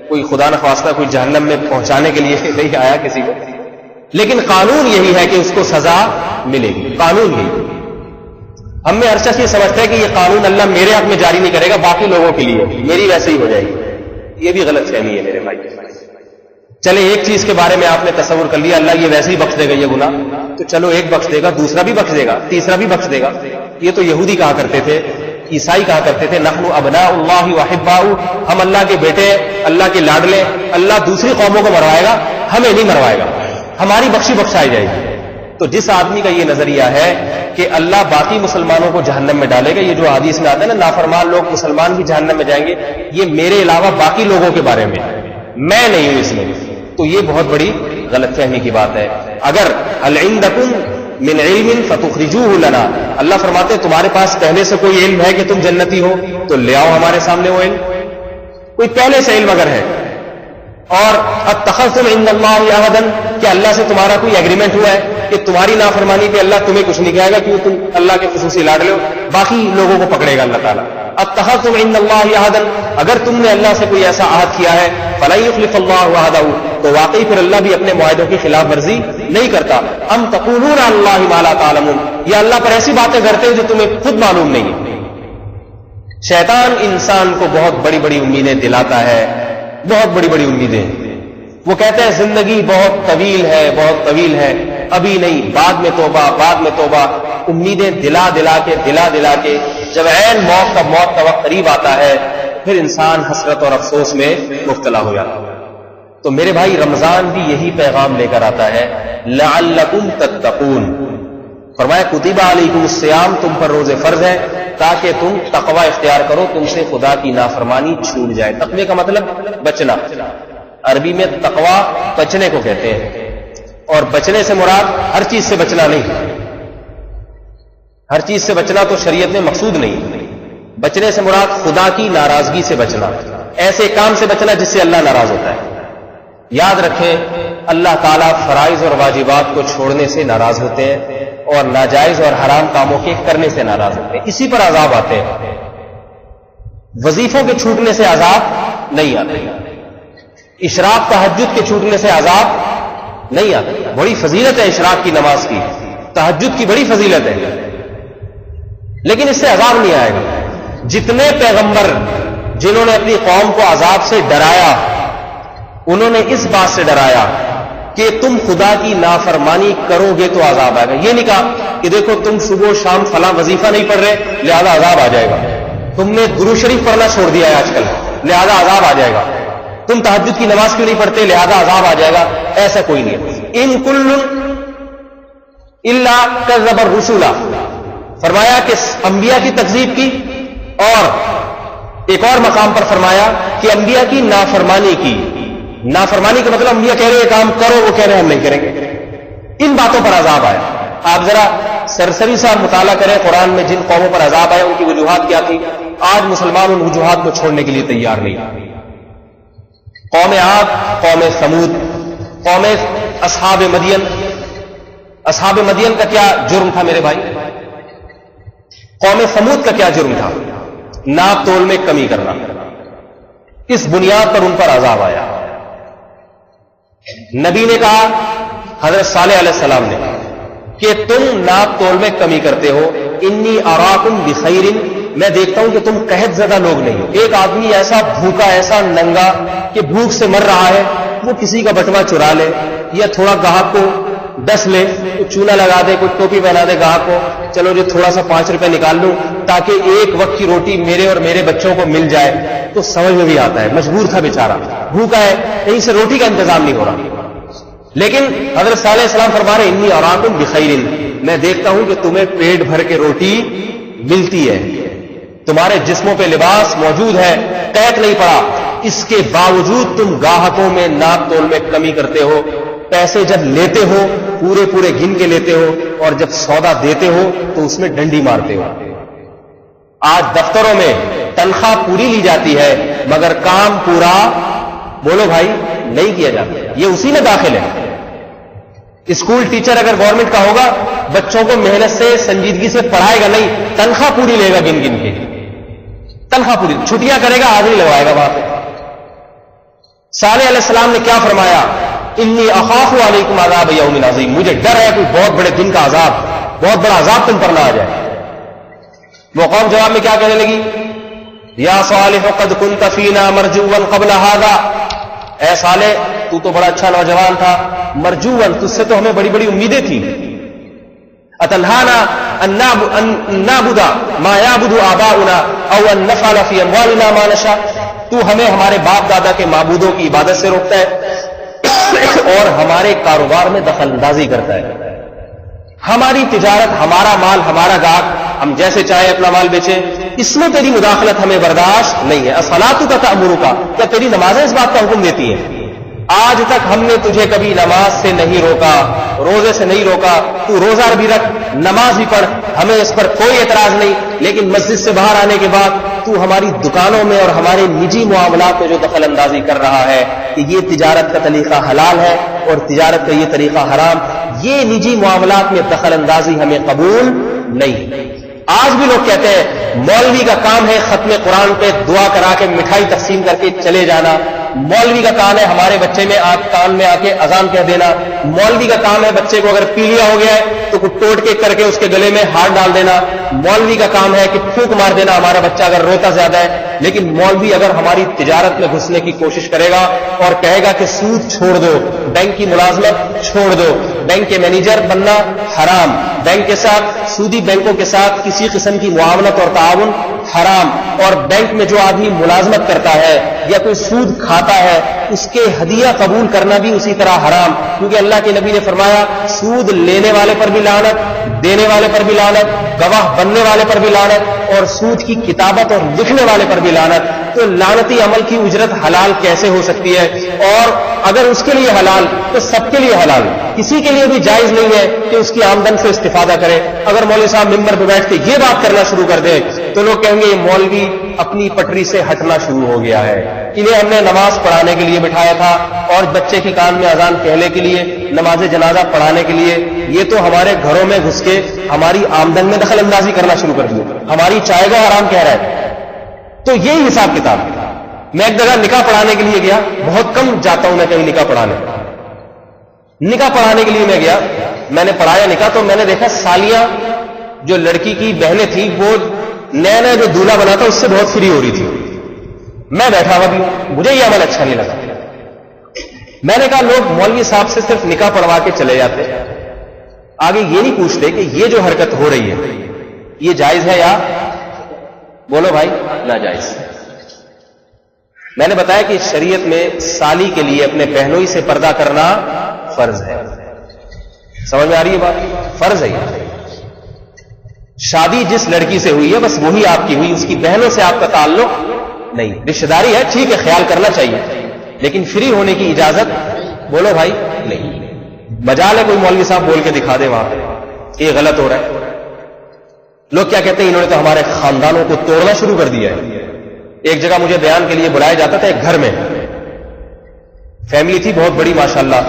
[SPEAKER 1] کوئی خدا نخواستہ کوئی جہنم میں پہنچانے کے لیے نہیں آیا کسی کو, لیکن قانون یہی ہے کہ اس کو سزا ملے گی. قانون یہی. ہم میں ہر شخص یہ سمجھتا ہے کہ یہ قانون اللہ میرے حق میں جاری نہیں کرے گا, باقی لوگوں کے لیے, میری ویسے ہی ہو جائے گی. یہ بھی غلط فہمی ہے میرے بھائی. چلے ایک چیز کے بارے میں آپ نے تصور کر لیا اللہ یہ ویسے ہی بخش دے گا یہ گناہ, تو چلو ایک بخش دے گا, دوسرا بھی بخش دے گا, تیسرا بھی بخش دے گا. یہ تو یہودی کہا کرتے تھے, عیسائی کہا کرتے تھے نحن ابناء اللہ واحباؤہ, ہم اللہ کے بیٹے, اللہ کے لاڈلے. اللہ دوسری قوموں کو مروائے گا, ہمیں نہیں مروائے گا, ہماری بخشی بخشائی جائے گی. تو جس آدمی کا یہ نظریہ ہے کہ اللہ باقی مسلمانوں کو جہنم میں ڈالے گا, یہ جو حدیث میں آتا ہے نا نافرمان لوگ مسلمان بھی جہنم میں جائیں گے, یہ میرے علاوہ باقی لوگوں کے بارے میں, میں نہیں ہوں اس میں, تو یہ بہت بڑی غلط فہمی کی بات ہے. اگر هل عندکم من علم فتخرجوه لنا, اللہ فرماتے ہیں تمہارے پاس پہلے سے کوئی علم ہے کہ تم جنتی ہو تو لے آؤ ہمارے سامنے وہ علم. کوئی پہلے سے علم اگر ہے، اور اتخذتم عند اللہ عہدا، کہ اللہ سے تمہارا کوئی ایگریمنٹ ہوا ہے کہ تمہاری نافرمانی پہ اللہ تمہیں کچھ نہیں کہے گا کیوں تم اللہ کے خصوصی لاڈلے ہو، باقی لوگوں کو پکڑے گا اللہ تعالیٰ. اتخذتم عند اللہ عہدا، اگر تم نے اللہ سے کوئی ایسا عہد کیا ہے، فلن یخلف اللہ عہدہ، تو واقعی پھر اللہ بھی اپنے معاہدوں کی خلاف ورزی نہیں کرتا. ام تقولون علی اللہ ما لا تعلمون، یا اللہ پر ایسی باتیں کرتے ہیں جو تمہیں خود معلوم نہیں ہے. شیطان انسان کو بہت بڑی بڑی امیدیں دلاتا ہے، بہت بڑی بڑی امیدیں. وہ کہتے ہیں زندگی بہت طویل ہے، بہت طویل ہے، ابھی نہیں، بعد میں توبہ، بعد میں توبہ. امیدیں دلا دلا کے جب عین موت کا وقت قریب آتا ہے پھر انسان حسرت اور افسوس میں مبتلا ہو جاتا ہے. تو میرے بھائی رمضان بھی یہی پیغام لے کر آتا ہے، لعلکم تتقون. فرمایا کتب علیکم الصیام، تم پر روزے فرض ہیں تاکہ تم تقوی اختیار کرو، تم سے خدا کی نافرمانی چھوٹ جائے. تقوی کا مطلب بچنا، عربی میں تقوی بچنے کو کہتے ہیں، اور بچنے سے مراد ہر چیز سے بچنا نہیں، ہر چیز سے بچنا تو شریعت میں مقصود نہیں. بچنے سے مراد خدا کی ناراضگی سے بچنا، ایسے کام سے بچنا جس سے اللہ ناراض ہوتا ہے. یاد رکھیں اللہ تعالیٰ فرائض اور واجبات کو چھوڑنے سے ناراض ہوتے ہیں اور ناجائز اور حرام کاموں کے کرنے سے ناراض ہوتے ہیں، اسی پر عذاب آتے ہیں. وظیفوں کے چھوٹنے سے عذاب نہیں آتے، اشراق تہجد کے چھوٹنے سے عذاب نہیں آتے. بڑی فضیلت ہے اشراق کی نماز کی، تہجد کی بڑی فضیلت ہے، لیکن اس سے عذاب نہیں آئے گا. جتنے پیغمبر جنہوں نے اپنی قوم کو عذاب سے ڈرایا، انہوں نے اس بات سے ڈرایا کہ تم خدا کی نافرمانی کرو گے تو عذاب آئے گا. یہ نہیں کہا کہ دیکھو تم صبح و شام فلاں وظیفہ نہیں پڑھ رہے لہذا عذاب آ جائے گا، تم نے درود شریف پڑھنا چھوڑ دیا ہے آج کل لہذا عذاب آ جائے گا، تم تہجد کی نماز کیوں نہیں پڑھتے لہذا عذاب آ جائے گا. ایسا کوئی نہیں ہے. ان کل الا کذب الرسل، فرمایا کہ انبیاء کی تکذیب کی، اور ایک اور مقام پر فرمایا کہ انبیاء کی نافرمانی کی. نافرمانی کا مطلب انبیاء کہہ رہے ہیں کام کرو، وہ کہہ رہے ہیں ہم نہیں کریں گے. ان باتوں پر عذاب آیا. آپ ذرا سرسری سا مطالعہ کریں قرآن میں جن قوموں پر عذاب آیا ان کی وجوہات کیا تھی. آج مسلمان ان وجوہات کو چھوڑنے کے لیے تیار نہیں. قوم عاد، قوم ثمود، قوم اصحاب مدین. اصحاب مدین کا کیا جرم تھا میرے بھائی؟ قوم ثمود کا کیا جرم تھا؟ ناپ تول میں کمی کرنا. اس بنیاد پر ان پر عذاب آیا. نبی نے کہا، حضرت صالح علیہ السلام نے، کہ تم ناپ تول میں کمی کرتے ہو. انی اراکم بخیر، میں دیکھتا ہوں کہ تم قحط زدہ لوگ نہیں ہو. ایک آدمی ایسا بھوکا، ایسا ننگا کہ بھوک سے مر رہا ہے، وہ کسی کا بٹوا چرا لے یا تھوڑا گاہک کو ڈس لے، کوئی چونا لگا دے، کوئی ٹوپی پہنا دے گاہک کو، چلو جو تھوڑا سا 5 روپے نکال لوں تاکہ ایک وقت کی روٹی میرے اور میرے بچوں کو مل جائے، تو سمجھ میں بھی آتا ہے. مجبور تھا بیچارہ، بھوکا ہے، کہیں سے روٹی کا انتظام نہیں ہو رہا. لیکن حضرت صالح علیہ السلام فرما رہے انی اراکم بخیر، میں دیکھتا ہوں کہ تمہیں پیٹ بھر کے روٹی ملتی ہے، تمہارے جسموں پہ لباس موجود ہے، قحط نہیں پڑا. اس کے باوجود تم گاہکوں میں ناپ تول میں کمی کرتے ہو. پیسے جب لیتے ہو پورے گن کے لیتے ہو، اور جب سودا دیتے ہو تو اس میں ڈنڈی مارتے ہو. آج دفتروں میں تنخواہ پوری لی جاتی ہے مگر کام پورا، بولو بھائی، نہیں کیا جاتا. یہ اسی میں داخل ہے. اسکول ٹیچر اگر گورنمنٹ کا ہوگا بچوں کو محنت سے سنجیدگی سے پڑھائے گا نہیں، تنخواہ پوری لے گا گن گن کے، تنخواہ پوری، چھٹیاں کرے گا، حاضری لگوائے گا وہاں پہ. صالح علیہ السلام نے کیا فرمایا؟ انی اخاف علیکم عذاب یوم عظیم، مجھے ڈر ہے کوئی بہت بڑے دن کا عذاب، بہت بڑا عذاب تم پر نہ آ جائے. وہ قوم جواب میں کیا کہنے لگی؟ یا صالح قد کنت فینا مرجوا قبل هذا، اے صالح تو تو بڑا اچھا نوجوان تھا، مرجوا تجھ سے تو ہمیں بڑی بڑی امیدیں تھیں. اتنہانا ان نعبد ما یعبد آباؤنا او ان نفعل فی اموالنا ما نشاء، تو ہمیں ہمارے باپ دادا کے معبودوں کی عبادت سے روکتا ہے اور ہمارے کاروبار میں دخل اندازی کرتا ہے. ہماری تجارت، ہمارا مال، ہمارا گاہک، ہم جیسے چاہے اپنا مال بیچیں، اس میں تیری مداخلت ہمیں برداشت نہیں ہے. الصلاۃ تأمرک، کیا تیری نمازیں اس بات کا حکم دیتی ہیں؟ آج تک ہم نے تجھے کبھی نماز سے نہیں روکا، روزے سے نہیں روکا، تو روزہ بھی رکھ، نماز بھی پڑھ، ہمیں اس پر کوئی اعتراض نہیں. لیکن مسجد سے باہر آنے کے بعد تو ہماری دکانوں میں اور ہمارے نجی معاملات میں جو دخل اندازی کر رہا ہے کہ یہ تجارت کا طریقہ حلال ہے اور تجارت کا یہ طریقہ حرام، یہ نجی معاملات میں دخل اندازی ہمیں قبول نہیں۔ آج بھی لوگ کہتے ہیں مولوی کا کام ہے ختم قرآن پہ دعا کرا کے مٹھائی تقسیم کر کے چلے جانا، مولوی کا کام ہے ہمارے بچے میں کان میں آ کے اذان کہہ دینا، مولوی کا کام ہے بچے کو اگر پیلیا ہو گیا ہے تو کچھ ٹوٹ کے کر کے اس کے گلے میں ہاتھ ڈال دینا، مولوی کا کام ہے کہ پھونک مار دینا ہمارا بچہ اگر روتا زیادہ ہے۔ لیکن مولوی اگر ہماری تجارت میں گھسنے کی کوشش کرے گا اور کہے گا کہ سود چھوڑ دو، بینک کی ملازمت چھوڑ دو، بینک کے مینیجر بننا حرام، بینک کے ساتھ سودی بینکوں کے ساتھ کسی قسم کی معاونت اور تعاون حرام، اور بینک میں جو آدمی ملازمت کرتا ہے یا کوئی سود کھاتا ہے اس کے ہدیہ قبول کرنا بھی اسی طرح حرام، کیونکہ اللہ کے نبی نے فرمایا سود لینے والے پر بھی لعنت، دینے والے پر بھی لعنت، گواہ بننے والے پر بھی لعنت، اور سود کی کتابت اور لکھنے والے پر بھی لعنت۔ تو لعنتی عمل کی اجرت حلال کیسے ہو سکتی ہے؟ اور اگر اس کے لیے حلال تو سب کے لیے حلال، کسی کے لیے بھی جائز نہیں ہے کہ اس کی آمدن سے استفادہ کرے۔ اگر مولوی صاحب ممبر پہ بیٹھ کے یہ بات کرنا شروع کر دے تو لوگ کہیں گے یہ مولوی اپنی پٹری سے ہٹنا شروع ہو گیا ہے، انہیں ہم نے نماز پڑھانے کے لیے بٹھایا تھا اور بچے کی کان میں اذان کہنے کے لیے، نماز جنازہ پڑھانے کے لیے، یہ تو ہمارے گھروں میں گھس کے ہماری آمدن میں دخل اندازی کرنا شروع کر دی، ہماری چائے کا حرام کہہ رہا ہے۔ تو یہی حساب کتاب ہے۔ میں ایک جگہ نکاح پڑھانے کے لیے گیا، بہت کم جاتا ہوں میں کہیں نکاح پڑھانے کے لیے میں گیا، میں نے پڑھایا نکاح تو میں نے دیکھا سالیاں جو لڑکی کی بہنیں تھیں وہ نیا نیا جو دولہا بنا تھا اس سے بہت فری ہو رہی تھی۔ میں بیٹھا ہوا بھی، مجھے یہ عمل اچھا نہیں لگا۔ میں نے کہا لوگ مولوی صاحب سے صرف نکاح پڑھوا کے چلے جاتے، آگے یہ نہیں پوچھتے کہ یہ جو حرکت ہو رہی ہے یہ جائز ہے یا بولو بھائی ناجائز۔ میں نے بتایا کہ شریعت میں سالی کے لیے اپنے بہنوئی سے پردہ کرنا فرض ہے، سمجھ میں آ رہی ہے بات؟ فرض ہے۔ شادی جس لڑکی سے ہوئی ہے بس وہی آپ کی ہوئی، اس کی بہنوں سے آپ کا تعلق نہیں، رشتہ داری ہے ٹھیک ہے خیال کرنا چاہیے لیکن فری ہونے کی اجازت بولو بھائی نہیں۔ مجال ہے کوئی مولوی صاحب بول کے دکھا دے وہاں پہ یہ غلط ہو رہا ہے۔ لوگ کیا کہتے ہیں انہوں نے تو ہمارے خاندانوں کو توڑنا شروع کر دیا ہے۔ ایک جگہ مجھے بیان کے لیے بلایا جاتا تھا، ایک گھر میں فیملی تھی بہت بڑی ماشاءاللہ،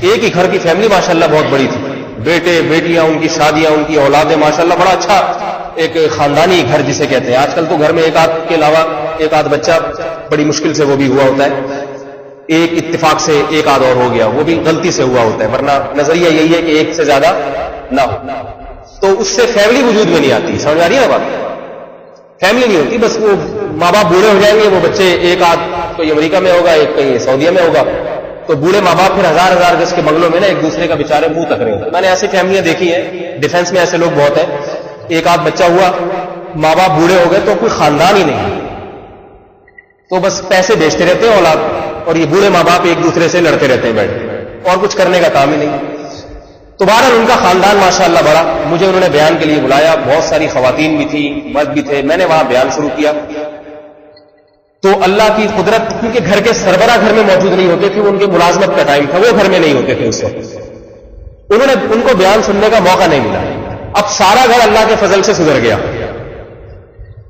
[SPEAKER 1] ایک ہی گھر کی فیملی ماشاءاللہ بہت بڑی تھی، بیٹے بیٹیاں ان کی شادیاں ان کی اولادیں ماشاءاللہ، بڑا اچھا ایک خاندانی گھر جسے کہتے ہیں۔ آج کل تو گھر میں ایک آدھ کے علاوہ ایک آدھ بچہ بڑی مشکل سے وہ بھی ہوا ہوتا ہے، ایک اتفاق سے ایک آدھ اور ہو گیا وہ بھی غلطی سے ہوا ہوتا ہے، ورنہ نظریہ یہی ہے کہ ایک سے زیادہ نہ ہو، تو اس سے فیملی وجود میں نہیں آتی۔ سمجھ آ رہی ہے نا بات؟ فیملی نہیں ہوتی، بس وہ ماں باپ بوڑھے ہو جائیں گے، وہ بچے ایک آدھ کوئی امریکہ میں ہوگا ایک کہیں سعودیہ میں ہوگا، تو بوڑھے ماں باپ پھر ہزار ہزار گز کے بنگلوں میں نا ایک دوسرے کا بیچارے منہ تک رہے ہیں۔ میں نے ایسی فیملیاں دیکھی ہیں، ڈیفینس میں ایسے لوگ بہت ہیں، ایک آدھ بچہ ہوا ماں باپ بوڑھے ہو گئے تو کوئی خاندان ہی نہیں، تو بس پیسے بیچتے رہتے ہیں اولاد، اور یہ بوڑھے ماں باپ ایک دوسرے سے لڑتے رہتے ہیں بیٹھ، اور کچھ کرنے کا کام ہی نہیں۔ تو بہرحال ان کا خاندان ماشاءاللہ بڑا، مجھے انہوں نے بیان کے لیے بلایا، بہت ساری خواتین بھی تھی مرد بھی تھے، میں نے وہاں بیان شروع کیا تو اللہ کی قدرت، کیونکہ گھر کے سربراہ گھر میں موجود نہیں ہوتے تھے، ان کے ملازمت کا ٹائم تھا، وہ گھر میں نہیں ہوتے تھے اس وقت، انہوں نے ان کو بیان سننے کا موقع نہیں ملا۔ اب سارا گھر اللہ کے فضل سے سدھر گیا۔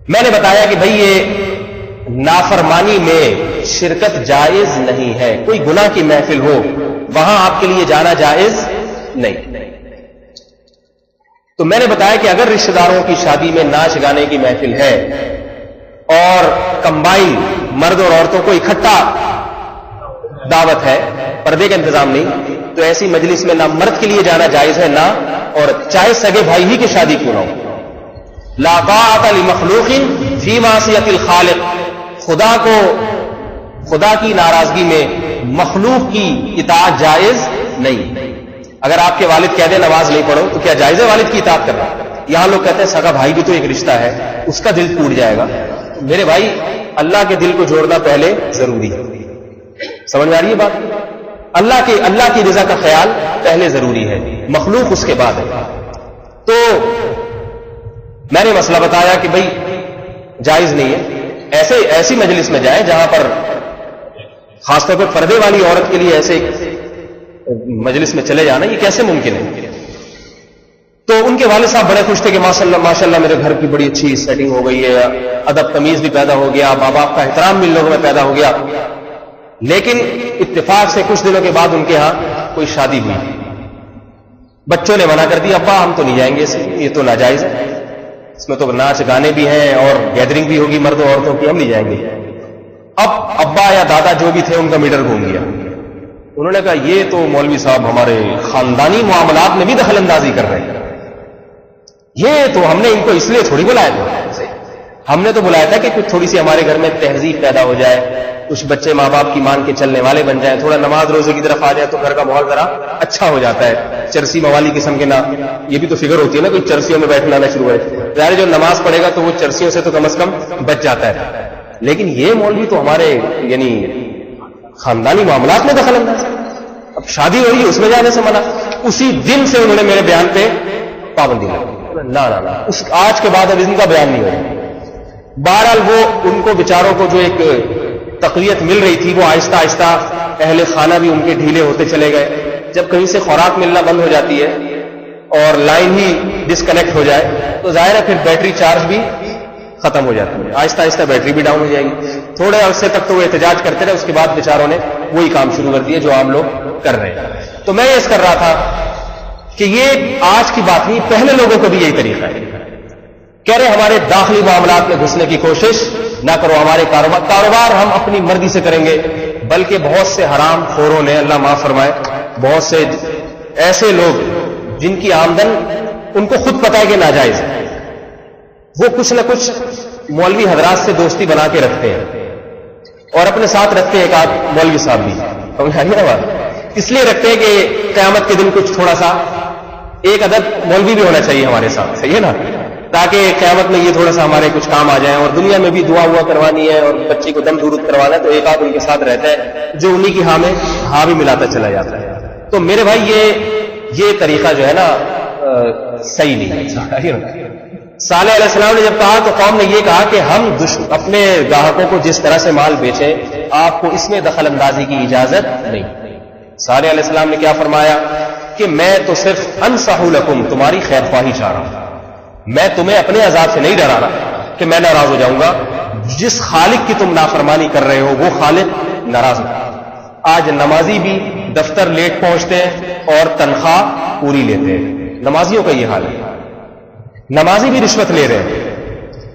[SPEAKER 1] میں نے بتایا کہ بھئی یہ نافرمانی میں شرکت جائز نہیں ہے، کوئی گناہ کی محفل ہو وہاں آپ کے لیے جانا جائز نہیں۔ تو میں نے بتایا کہ اگر رشتہ داروں کی شادی میں ناچ گانے کی محفل ہے اور کمبائن مرد اور عورتوں کو اکٹھا دعوت ہے، پردے کا انتظام نہیں، تو ایسی مجلس میں نہ مرد کے لیے جانا جائز ہے نہ عورت، چاہے سگے بھائی ہی کی شادی کیوں نہ ہو۔ لا طاعۃ لمخلوق فی معصیۃ الخالق، خدا کی ناراضگی میں مخلوق کی اطاعت جائز نہیں۔ اگر آپ کے والد کہہ دیں نماز نہیں پڑھو تو کیا جائز ہے والد کی اطاعت کرنا؟ یہاں لوگ کہتے ہیں سگا بھائی بھی تو ایک رشتہ ہے، اس کا دل ٹوٹ جائے گا۔ میرے بھائی اللہ کے دل کو جوڑنا پہلے ضروری ہے، سمجھ میں آ رہی ہے بات؟ اللہ کی رضا کا خیال پہلے ضروری ہے، مخلوق اس کے بعد ہے۔ تو میں نے مسئلہ بتایا کہ بھئی جائز نہیں ہے، ایسی مجلس میں جائے جہاں پر خاص طور پر پردے والی عورت کے لیے ایسے مجلس میں چلے جانا یہ کیسے ممکن ہے؟ تو ان کے والد صاحب بڑے خوش تھے کہ ماشاء اللہ میرے گھر کی بڑی اچھی سیٹنگ ہو گئی ہے، ادب تمیز بھی پیدا ہو گیا، ماں باپ کا احترام بھی لوگوں میں پیدا ہو گیا. لیکن اتفاق سے کچھ دنوں کے بعد ان کے ہاں کوئی شادی ہوئی. بچوں نے منع کر دیا، ابا ہم تو نہیں جائیں گے، یہ تو ناجائز ہے، اس میں تو ناچ گانے بھی ہیں اور گیدرنگ بھی ہوگی مردوں عورتوں کی، ہم نہیں جائیں گے. اب ابا یا دادا جو بھی تھے ان کا میٹر گھوم گیا. انہوں نے کہا یہ تو مولوی صاحب ہمارے خاندانی معاملات میں بھی دخل اندازی کر رہے ہیں، یہ تو ہم نے ان کو اس لیے تھوڑی بلایا تھا، ہم نے تو بلایا تھا کہ کچھ تھوڑی سی ہمارے گھر میں تہذیب پیدا ہو جائے، کچھ بچے ماں باپ کی مان کے چلنے والے بن جائیں، تھوڑا نماز روزے کی طرف آ جائے تو گھر کا ماحول ذرا اچھا ہو جاتا ہے. چرسی موالی قسم کے نہ، یہ بھی تو فکر ہوتی ہے نا، کوئی چرسیوں میں بیٹھنا نہ شروع ہے، ظاہر جو نماز پڑھے گا تو وہ چرسیوں سے تو کم از کم بچ جاتا ہے. لیکن یہ مولوی تو ہمارے یعنی خاندانی معاملات میں دخل انداز ہے، اب شادی ہو رہی ہے اس میں جانے سے منع. اسی دن سے انہوں نے میرے بیان پہ پابندی لگائی، نہ اس آج کے بعد اب ان کا بیان نہیں ہوگا. بہرحال وہ ان کو بیچاروں کو جو ایک تقویت مل رہی تھی وہ آہستہ آہستہ اہل خانہ بھی ان کے ڈھیلے ہوتے چلے گئے. جب کہیں سے خوراک ملنا بند ہو جاتی ہے اور لائن ہی ڈسکنیکٹ ہو جائے تو ظاہر ہے پھر بیٹری چارج بھی ختم ہو جاتی ہے، آہستہ آہستہ بیٹری بھی ڈاؤن ہو جائے گی. تھوڑے عرصے تک تو وہ احتجاج کرتے رہے، اس کے بعد بیچاروں نے وہی کام شروع کر دیا جو عام لوگ کر رہے ہیں. تو میں یہ کر رہا تھا کہ یہ آج کی بات نہیں، پہلے لوگوں کو بھی یہی طریقہ ہے. کہہ رہے ہمارے داخلی معاملات میں گھسنے کی کوشش نہ کرو، ہمارے کاروبار ہم اپنی مرضی سے کریں گے. بلکہ بہت سے حرام خوروں نے، اللہ معاف فرمائے، بہت سے ایسے لوگ جن کی آمدن ان کو خود پتہ ہے کہ ناجائز ہے، وہ کچھ نہ کچھ مولوی حضرات سے دوستی بنا کے رکھتے ہیں اور اپنے ساتھ رکھتے ہیں ایک آدھ مولوی صاحب بھی. سمجھ آئی نا بات؟ اس لیے رکھتے ہیں کہ قیامت کے دن کچھ تھوڑا سا ایک عدد مولوی بھی ہونا چاہیے ہمارے ساتھ، صحیح ہے نا، تاکہ قیامت میں یہ تھوڑا سا ہمارے کچھ کام آ جائیں. اور دنیا میں بھی دعا ہوا کروانی ہے اور بچی کو دم درود کروانا ہے تو ایک آدھ ان کے ساتھ رہتا ہے جو انہی کی ہاں میں ہاں بھی ملاتا چلا جاتا ہے. تو میرے بھائی یہ طریقہ جو ہے نا صحیح نہیں ہے. صالح علیہ السلام نے جب کہا تو قوم نے یہ کہا کہ ہم اپنے گاہکوں کو جس طرح سے مال بیچیں آپ کو اس میں دخل اندازی کی اجازت نہیں. صالح علیہ السلام نے کیا فرمایا کہ میں تو صرف انصح لکم، تمہاری خیر خواہی چاہ رہا ہوں، میں تمہیں اپنے عذاب سے نہیں ڈرا رہا کہ میں ناراض ہو جاؤں گا. جس خالق کی تم نافرمانی کر رہے ہو وہ خالق ناراض ہو. آج نمازی بھی دفتر لیٹ پہنچتے ہیں اور تنخواہ پوری لیتے ہیں، نمازیوں کا یہ حال ہے. نمازی بھی رشوت لے رہے ہیں،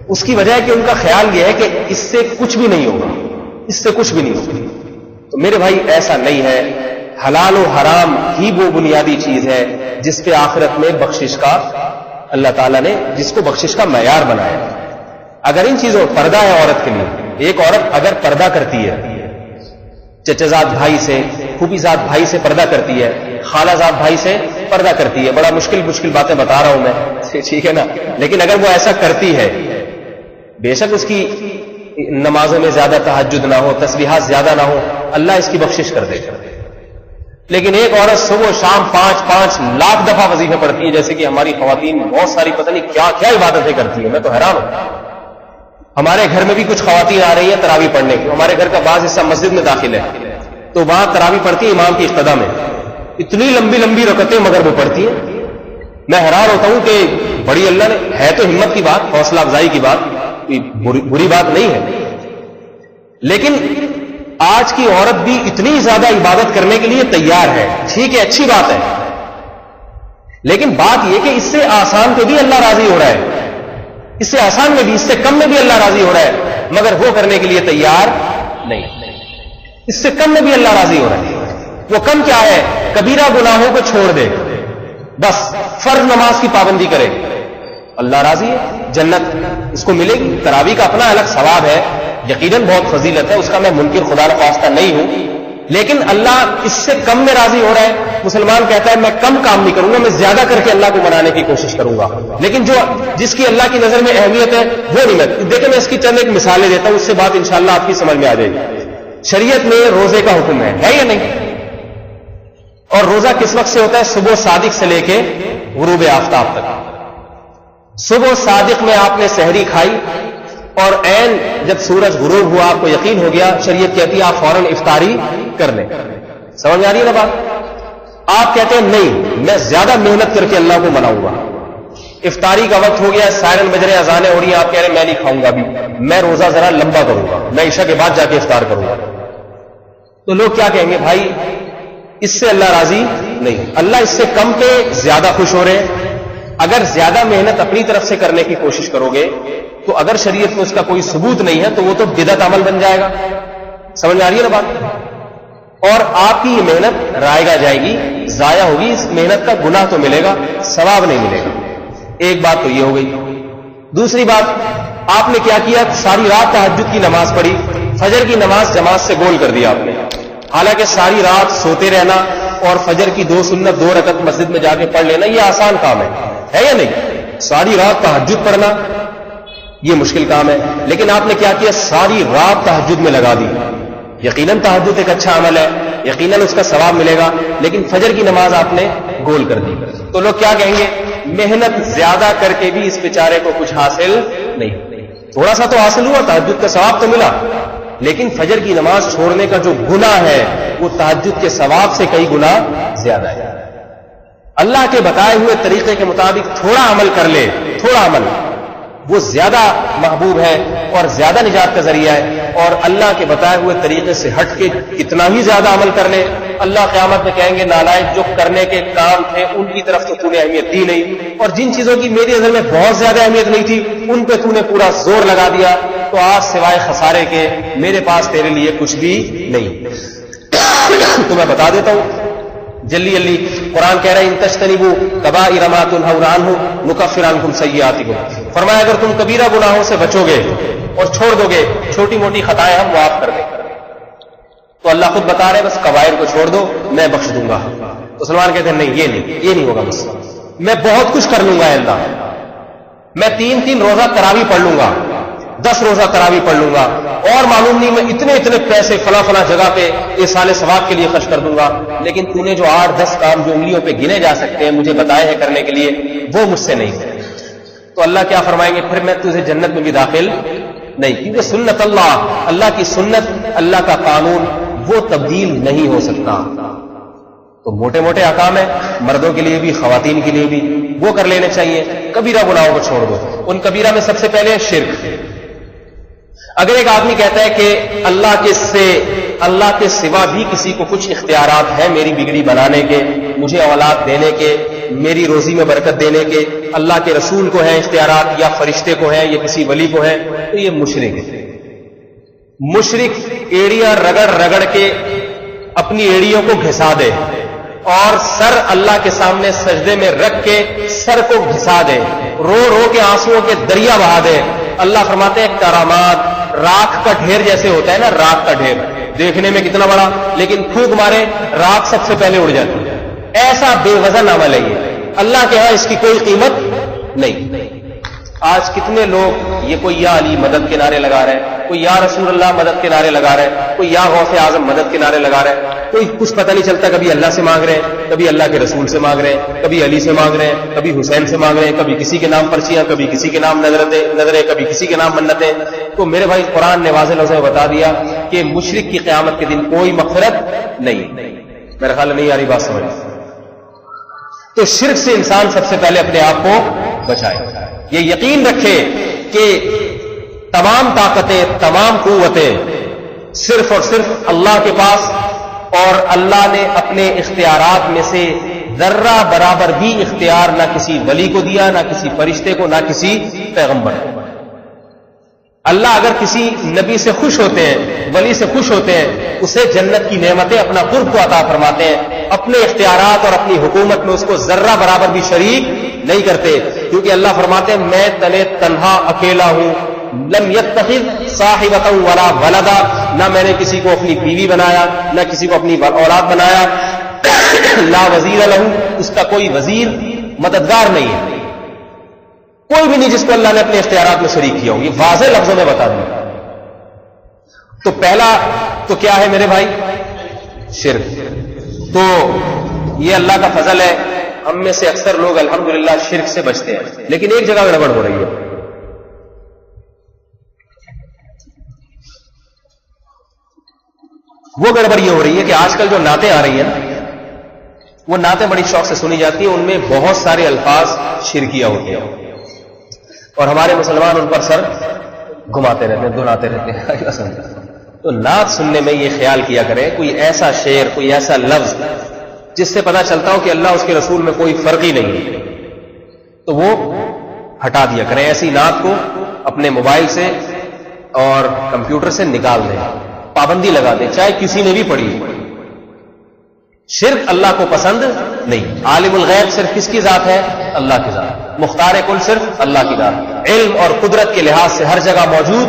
[SPEAKER 1] اس کی وجہ ہے کہ ان کا خیال یہ ہے کہ اس سے کچھ بھی نہیں ہوگا، اس سے کچھ بھی نہیں ہوگا. تو میرے بھائی ایسا نہیں ہے. حلال و حرام ہی وہ بنیادی چیز ہے جس پہ آخرت میں بخشش کا اللہ تعالیٰ نے جس کو بخشش کا معیار بنایا. اگر ان چیزوں پردہ ہے عورت کے لیے، ایک عورت اگر پردہ کرتی ہے، چچا زاد بھائی سے، پھوپھی زاد بھائی سے پردہ کرتی ہے، خالہ زاد بھائی سے پردہ کرتی ہے، بڑا مشکل باتیں بتا رہا ہوں میں، ٹھیک ہے نا، لیکن اگر وہ ایسا کرتی ہے، بے شک اس کی نمازوں میں زیادہ تہجد نہ ہو، تسبیحات زیادہ نہ ہو، اللہ اس کی بخشش کر دے گا. لیکن ایک عورت صبح و شام 5 لاکھ دفعہ وظیفے پڑھتی ہے، جیسے کہ ہماری خواتین بہت ساری پتہ نہیں کیا کیا عبادتیں کرتی ہیں، میں تو حیران ہوں. ہمارے گھر میں بھی کچھ خواتین آ رہی ہیں تراویح پڑھنے کی، ہمارے گھر کا بعض حصہ مسجد میں داخل ہے تو وہاں تراویح پڑھتی ہے امام کی اقتدا میں، اتنی لمبی رکعتیں مگر وہ پڑھتی ہیں. میں حیران ہوتا ہوں کہ بڑی اللہ نے، ہے تو ہمت کی بات، حوصلہ افزائی کی بات، بری بات نہیں ہے، لیکن آج کی عورت بھی اتنی زیادہ عبادت کرنے کے لیے تیار ہے، ٹھیک ہے اچھی بات ہے، لیکن بات یہ کہ اس سے آسان پہ بھی اللہ راضی ہو رہا ہے، اس سے آسان میں بھی، اس سے کم میں بھی اللہ راضی ہو رہا ہے، مگر وہ کرنے کے لیے تیار نہیں. اس سے کم میں بھی اللہ راضی ہو رہا ہے. وہ کم کیا ہے؟ کبیرہ گناہوں کو چھوڑ دے، بس فرض نماز کی پابندی کرے، اللہ راضی ہے، جنت اس کو ملے گی. تراویح کا اپنا الگ ثواب ہے، یقیناً بہت فضیلت ہے، اس کا میں منکر خدا نخواستہ نہیں ہوں، لیکن اللہ اس سے کم میں راضی ہو رہا ہے. مسلمان کہتا ہے میں کم کام نہیں کروں گا، میں زیادہ کر کے اللہ کو منانے کی کوشش کروں گا، لیکن جس کی اللہ کی نظر میں اہمیت ہے وہ نہیں. میں دیکھیں میں اس کی چند ایک مثالیں دیتا ہوں، اس سے بات انشاءاللہ آپ کی سمجھ میں آ جائے گی. شریعت میں روزے کا حکم ہے یا نہیں؟ اور روزہ کس وقت سے ہوتا ہے؟ صبح صادق سے لے کے غروب آفتاب تک. صبح صادق میں آپ نے سحری کھائی اور عین جب سورج غروب ہوا آپ کو یقین ہو گیا، شریعت کہتی ہے آپ فوراً افطاری کر لیں. سمجھ آ رہی ہے نا بات؟ آپ کہتے ہیں نہیں میں زیادہ محنت کر کے اللہ کو مناؤں گا، افطاری کا وقت ہو گیا، سائرن بج رہے، اذانیں ہو رہی ہیں، آپ کہہ رہے ہیں میں نہیں کھاؤں گا ابھی، میں روزہ ذرا لمبا کروں گا، میں عشاء کے بعد جا کے افطار کروں گا، تو لوگ کیا کہیں گے؟ بھائی اس سے اللہ راضی نہیں، اللہ اس سے کم کے زیادہ خوش ہو رہے ہیں۔ اگر زیادہ محنت اپنی طرف سے کرنے کی کوشش کرو گے تو اگر شریعت میں اس کا کوئی ثبوت نہیں ہے تو وہ تو بدعت عمل بن جائے گا۔ سمجھ میں آ رہی ہے نا بات؟ اور آپ کی یہ محنت رائگاں جائے گی، ضائع ہوگی، اس محنت کا گناہ تو ملے گا، ثواب نہیں ملے گا۔ ایک بات تو یہ ہو گئی۔ دوسری بات، آپ نے کیا کیا؟ ساری رات تہجد کی نماز پڑھی، فجر کی نماز جماعت سے گول کر دیا آپ نے، حالانکہ ساری رات سوتے رہنا اور فجر کی 2 سنت 2 رکعت مسجد میں جا کے پڑھ لینا یہ آسان کام ہے یا نہیں؟ ساری رات تہجد پڑھنا یہ مشکل کام ہے، لیکن آپ نے کیا کیا؟ ساری رات تہجد میں لگا دی۔ یقیناً تہجد ایک اچھا عمل ہے، یقیناً اس کا ثواب ملے گا، لیکن فجر کی نماز آپ نے گول کر دی، تو لوگ کیا کہیں گے؟ محنت زیادہ کر کے بھی اس بیچارے کو کچھ حاصل نہیں، تھوڑا سا تو حاصل ہوا، تہجد کا ثواب تو ملا، لیکن فجر کی نماز چھوڑنے کا جو گناہ ہے وہ تہجد کے ثواب سے کئی گنا زیادہ ہے۔ اللہ کے بتائے ہوئے طریقے کے مطابق تھوڑا عمل کر لے، تھوڑا عمل وہ زیادہ محبوب ہے اور زیادہ نجات کا ذریعہ ہے، اور اللہ کے بتائے ہوئے طریقے سے ہٹ کے کتنا ہی زیادہ عمل کر لے، اللہ قیامت میں کہیں گے نالائق جو کرنے کے کام تھے ان کی طرف تو تو نے اہمیت دی نہیں، اور جن چیزوں کی میری نظر میں بہت زیادہ اہمیت نہیں تھی ان پہ تو نے پورا زور لگا دیا، تو آج سوائے خسارے کے میرے پاس تیرے لیے کچھ بھی نہیں۔ تو میں بتا دیتا ہوں جلدی جلدی، قرآن کہہ رہے ہیں ان تجتنبوا کبائر ما تنہون عنہ نکفر عنکم سیئاتکم، فرمایا اگر تم کبیرہ گناہوں سے بچو گے اور چھوڑ دو گے، چھوٹی موٹی خطائیں ہم معاف کر دیں، تو اللہ خود بتا رہے بس کبائر کو چھوڑ دو میں بخش دوں گا۔ تو سلمان کہتے ہیں نہیں، یہ نہیں ہوگا، بس میں بہت کچھ کر لوں گا اللہ، میں 3 روزہ تراویح پڑھ لوں گا، 10 روزہ تراویح پڑھ لوں گا، اور معلوم نہیں میں اتنے پیسے فلاں جگہ پہ اس سال ثواب کے لیے خرچ کر دوں گا، لیکن تو نے جو 8-10 کام جو انگلیوں پہ گنے جا سکتے ہیں مجھے بتائے ہیں کرنے کے لیے وہ مجھ سے نہیں ہے، تو اللہ کیا فرمائیں گے؟ پھر میں تجھے جنت میں بھی داخل نہیں، کیونکہ سنت اللہ کی سنت، اللہ کا قانون وہ تبدیل نہیں ہو سکتا۔ تو موٹے موٹے احکام ہیں مردوں کے لیے بھی خواتین کے لیے بھی، وہ کر لینے چاہیے۔ کبیرہ گناہوں کو چھوڑ دو، ان کبیرہ میں سب سے پہلے شرک۔ اگر ایک آدمی کہتا ہے کہ اللہ کے سوا بھی کسی کو کچھ اختیارات ہیں میری بگڑی بنانے کے، مجھے اولاد دینے کے، میری روزی میں برکت دینے کے، اللہ کے رسول کو ہیں اختیارات، یا فرشتے کو ہیں، یا کسی ولی کو ہیں، تو یہ مشرک ہے۔ مشرک ایڑیاں رگڑ کے اپنی ایڑیوں کو گھسا دے اور سر اللہ کے سامنے سجدے میں رکھ کے سر کو گھسا دے، رو کے آنسوؤں کے دریا بہا دے۔ اللہ فرماتے ہیں کرامات راکھ کا ڈھیر جیسے ہوتا ہے نا، راکھ کا ڈھیر دیکھنے میں کتنا بڑا، لیکن پھونک مارے راکھ سب سے پہلے اڑ جاتی ہے، ایسا بے وزن عمل ہے یہ، اللہ کے ہاں اس کی کوئی قیمت نہیں۔ آج کتنے لوگ یہ کوئی یا علی مدد کے نعرے لگا رہے ہیں، کوئی یا رسول اللہ مدد کے نعرے لگا رہے ہیں، کوئی یا غوث اعظم مدد کے نعرے لگا رہے ہیں، کوئی کچھ پتہ نہیں چلتا، کبھی اللہ سے مانگ رہے ہیں، کبھی اللہ کے رسول سے مانگ رہے ہیں، کبھی علی سے مانگ رہے ہیں، کبھی حسین سے مانگ رہے ہیں، کبھی کسی کے نام پرچیاں، کبھی کسی کے نام نظریں، کبھی کسی کے نام منتیں۔ تو میرے بھائی قرآن نے واضح لفظوں میں بتا دیا کہ مشرک کی قیامت کے دن کوئی مغفرت نہیں۔ میرا خیال نہیں آ رہی بات سمجھ؟ تو شرک سے انسان سب سے پہلے اپنے آپ کو بچائے، یہ یقین رکھے کہ تمام طاقتیں، تمام قوتیں صرف اور صرف اللہ کے پاس، اور اللہ نے اپنے اختیارات میں سے ذرہ برابر بھی اختیار نہ کسی ولی کو دیا، نہ کسی فرشتے کو، نہ کسی پیغمبر کو۔ اللہ اگر کسی نبی سے خوش ہوتے ہیں، ولی سے خوش ہوتے ہیں، اسے جنت کی نعمتیں، اپنا قرب کو عطا فرماتے ہیں، اپنے اختیارات اور اپنی حکومت میں اس کو ذرہ برابر بھی شریک نہیں کرتے، کیونکہ اللہ فرماتے ہیں میں تلے تنہا اکیلا ہوں، لم یتخذ صاحبۃ ولا ولدا، نہ میں نے کسی کو اپنی بیوی بنایا، نہ کسی کو اپنی اولاد بنایا، لا وزیر لہ، اس کا کوئی وزیر مددگار نہیں ہے، کوئی بھی نہیں جس کو اللہ نے اپنے اختیارات میں شریک کیا ہو، یہ واضح لفظوں میں بتا دیا۔ تو پہلا تو کیا ہے میرے بھائی؟ شرک۔ تو یہ اللہ کا فضل ہے، ہم میں سے اکثر لوگ الحمدللہ شرک سے بچتے ہیں، لیکن ایک جگہ گڑبڑ ہو رہی ہے۔ وہ گڑبڑ یہ ہو رہی ہے کہ آج کل جو نعتیں آ رہی ہیں نا، وہ نعتیں بڑی شوق سے سنی جاتی ہیں، ان میں بہت سارے الفاظ شرکیہ ہوتی ہیں، اور ہمارے مسلمان ان پر سر گھماتے رہتے ہیں، دہراتے رہتے ہیں۔ تو نعت سننے میں یہ خیال کیا کریں کوئی ایسا شعر، کوئی ایسا لفظ جس سے پتہ چلتا ہو کہ اللہ اس کے رسول میں کوئی فرق ہی نہیں ہے، تو وہ ہٹا دیا کریں۔ ایسی نعت کو اپنے موبائل سے اور کمپیوٹر سے نکال دیں، پابندی لگا دیں، چاہے کسی نے بھی پڑھی۔ شرک اللہ کو پسند نہیں۔ عالم الغیب صرف کس کی ذات ہے؟ اللہ کی ذات۔ مختار کل صرف اللہ کی ذات۔ علم اور قدرت کے لحاظ سے ہر جگہ موجود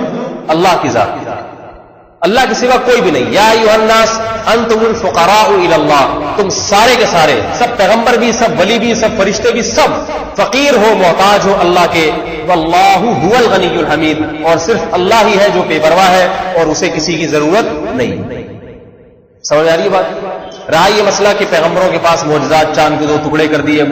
[SPEAKER 1] اللہ کی ذات۔ اللہ کے سوا کوئی بھی نہیں۔ یا ایھا الناس انتم الفقراء الی اللہ، تم سارے کے سارے، سب پیغمبر بھی، سب ولی بھی، سب فرشتے بھی، سب فقیر ہو، محتاج ہو اللہ کے۔ واللہ هو الغنی الحمید، اور صرف اللہ ہی ہے جو بے پرواہ ہے اور اسے کسی کی ضرورت نہیں۔ سمجھ آ رہی ہے بات؟ رہا یہ مسئلہ کہ پیغمبروں کے پاس معجزات، چاند کے 2 ٹکڑے کر دیے،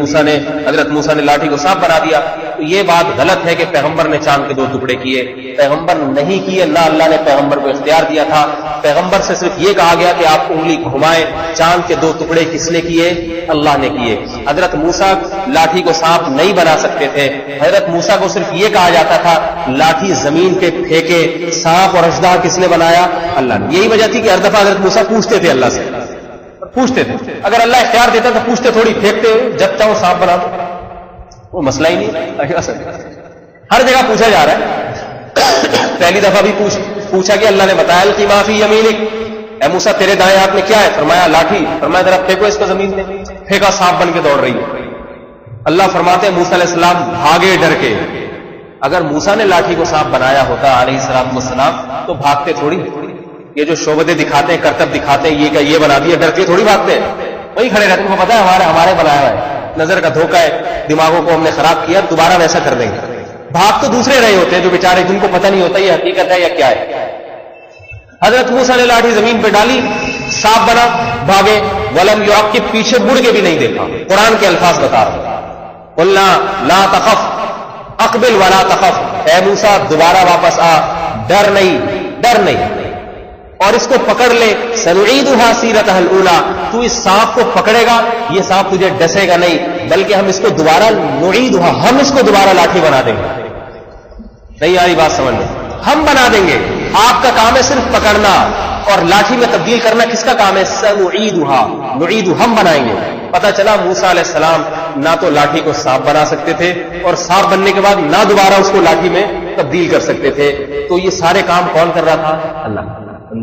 [SPEAKER 1] حضرت موسیٰ نے لاٹھی کو سانپ بنا دیا، تو یہ بات غلط ہے کہ پیغمبر نے چاند کے 2 ٹکڑے کیے۔ پیغمبر نہیں کیے، نہ اللہ نے پیغمبر کو اختیار دیا تھا۔ پیغمبر سے صرف یہ کہا گیا کہ آپ انگلی گھمائیں۔ چاند کے 2 ٹکڑے کس نے کیے؟ اللہ نے کیے۔ حضرت موسیٰ لاٹھی کو سانپ نہیں بنا سکتے تھے، حضرت موسیٰ کو صرف یہ کہا جاتا تھا لاٹھی زمین پہ پھینکے۔ سانپ اور اژدہا کس نے بنایا؟ اللہ نے۔ یہی وجہ تھی کہ ہر دفعہ حضرت موسیٰ پوچھتے تھے اللہ سے، پوچھتے تھے۔ اگر اللہ اختیار دیتا تو پوچھتے تھوڑی، پھینکتے جب چاہو سانپ بنا دو، وہ مسئلہ ہی نہیں۔ ہر جگہ پوچھا جا رہا ہے۔ پہلی دفعہ بھی پوچھا کہ اللہ نے بتایا القی ما فی یمینک، اے موسیٰ تیرے دائیں ہاتھ میں کیا ہے؟ فرمایا لاٹھی۔ فرمایا ذرا پھینکو اس کو زمین میں، پھینکا، سانپ بن کے دوڑ رہی ہے۔ اللہ فرماتے ہیں موسیٰ علیہ السلام بھاگے ڈر کے۔ اگر موسیٰ نے لاٹھی کو سانپ بنایا ہوتا علیہ السلام تو بھاگتے تھوڑی۔ یہ جو شعبدیں دکھاتے ہیں، کرتب دکھاتے ہیں، یہ کہ یہ بنا دیا، ڈر کے تھوڑی بھاگتے ہیں، وہی کھڑے رہتے ہیں۔ ان کو پتا ہے ہمارے بنایا ہوا ہے، نظر کا دھوکہ ہے، دماغوں کو ہم نے خراب کیا، دوبارہ ویسا کر دیں گے۔ بھاگ تو دوسرے رہے ہوتے ہیں جو بیچارے، جن کو پتہ نہیں ہوتا یہ حقیقت ہے یا کیا ہے۔ حضرت موسیٰ نے لاٹھی زمین پہ ڈالی، سانپ بنا، بھاگے۔ ولم یعقب، پیچھے مڑ کے بھی نہیں دیکھا۔ قرآن کے الفاظ بتا رہا ہوں، قلنا لا تخف اقبل ولا تخف، اے موسیٰ دوبارہ واپس آ، ڈر نہیں، اور اس کو پکڑ لے۔ سنعیدها سیرتها الاولی، تو اس سانپ کو پکڑے گا، یہ سانپ تجھے ڈسے گا نہیں، بلکہ ہم اس کو دوبارہ نعیدها، ہم اس کو دوبارہ لاٹھی بنا دیں گے۔ نہیں آئی بات سمجھ میں؟ ہم بنا دیں گے، آپ کا کام ہے صرف پکڑنا، اور لاٹھی میں تبدیل کرنا کس کا کام ہے؟ سنعیدها، نعید، ہم بنائیں گے۔ پتا چلا موسیٰ علیہ السلام نہ تو لاٹھی کو سانپ بنا سکتے تھے، اور سانپ بننے کے بعد نہ دوبارہ اس کو لاٹھی میں تبدیل کر سکتے تھے۔ تو یہ سارے کام کون کر رہا تھا؟ اللہ۔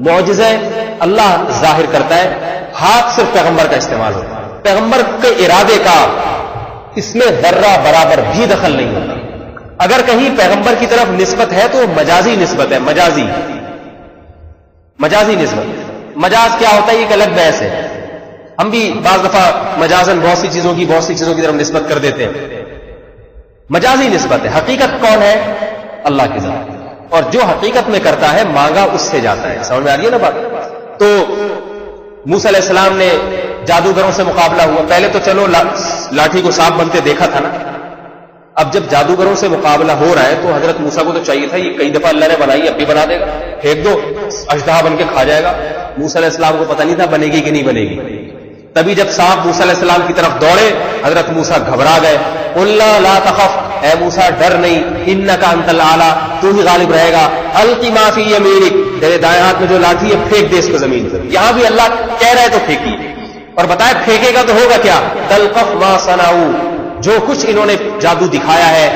[SPEAKER 1] معجزہ اللہ ظاہر کرتا ہے، ہاتھ صرف پیغمبر کا استعمال ہوتا ہے۔ پیغمبر کے ارادے کا اس میں ذرہ برابر بھی دخل نہیں ہوتا۔ اگر کہیں پیغمبر کی طرف نسبت ہے تو مجازی نسبت ہے، مجازی نسبت۔ مجاز کیا ہوتا ہے؟ یہ ایک الگ بحث ہے، ہم بھی بعض دفعہ مجازن بہت سی چیزوں کی طرف نسبت کر دیتے ہیں۔ مجازی نسبت ہے، حقیقت کون ہے؟ اللہ کی ذات، اور جو حقیقت میں کرتا ہے مانگا اس سے جاتا ہے۔ سمجھ میں آ رہی ہے نا بات؟ تو موسیٰ علیہ السلام نے جادوگروں سے مقابلہ ہوا، پہلے تو چلو لاٹھی کو سانپ بنتے دیکھا تھا نا، اب جب جادوگروں سے مقابلہ ہو رہا ہے تو حضرت موسیٰ کو تو چاہیے تھا، یہ کئی دفعہ اللہ نے بنائی، اب بھی بنا دے گا، پھینک دو اژدہا بن کے کھا جائے گا۔ موسیٰ علیہ السلام کو پتہ نہیں تھا بنے گی کہ نہیں بنے گی۔ تبھی جب سانپ موسیٰ علیہ السلام کی طرف دوڑے، حضرت موسیٰ گھبرا گئے۔ قلنا لا تخف، اے موسیٰ ڈر نہیں، انک انت الاعلی، تو ہی غالب رہے گا۔ القی ما فی یمینک، تیرے دائیں ہاتھ میں جو لاٹھی ہے پھینک دے اس کو زمین پر۔ یہاں بھی اللہ کہہ رہا ہے تو پھینکی، اور بتائے پھینکے گا تو ہوگا کیا؟ تلقف ما صنعوا، جو کچھ انہوں نے جادو دکھایا ہے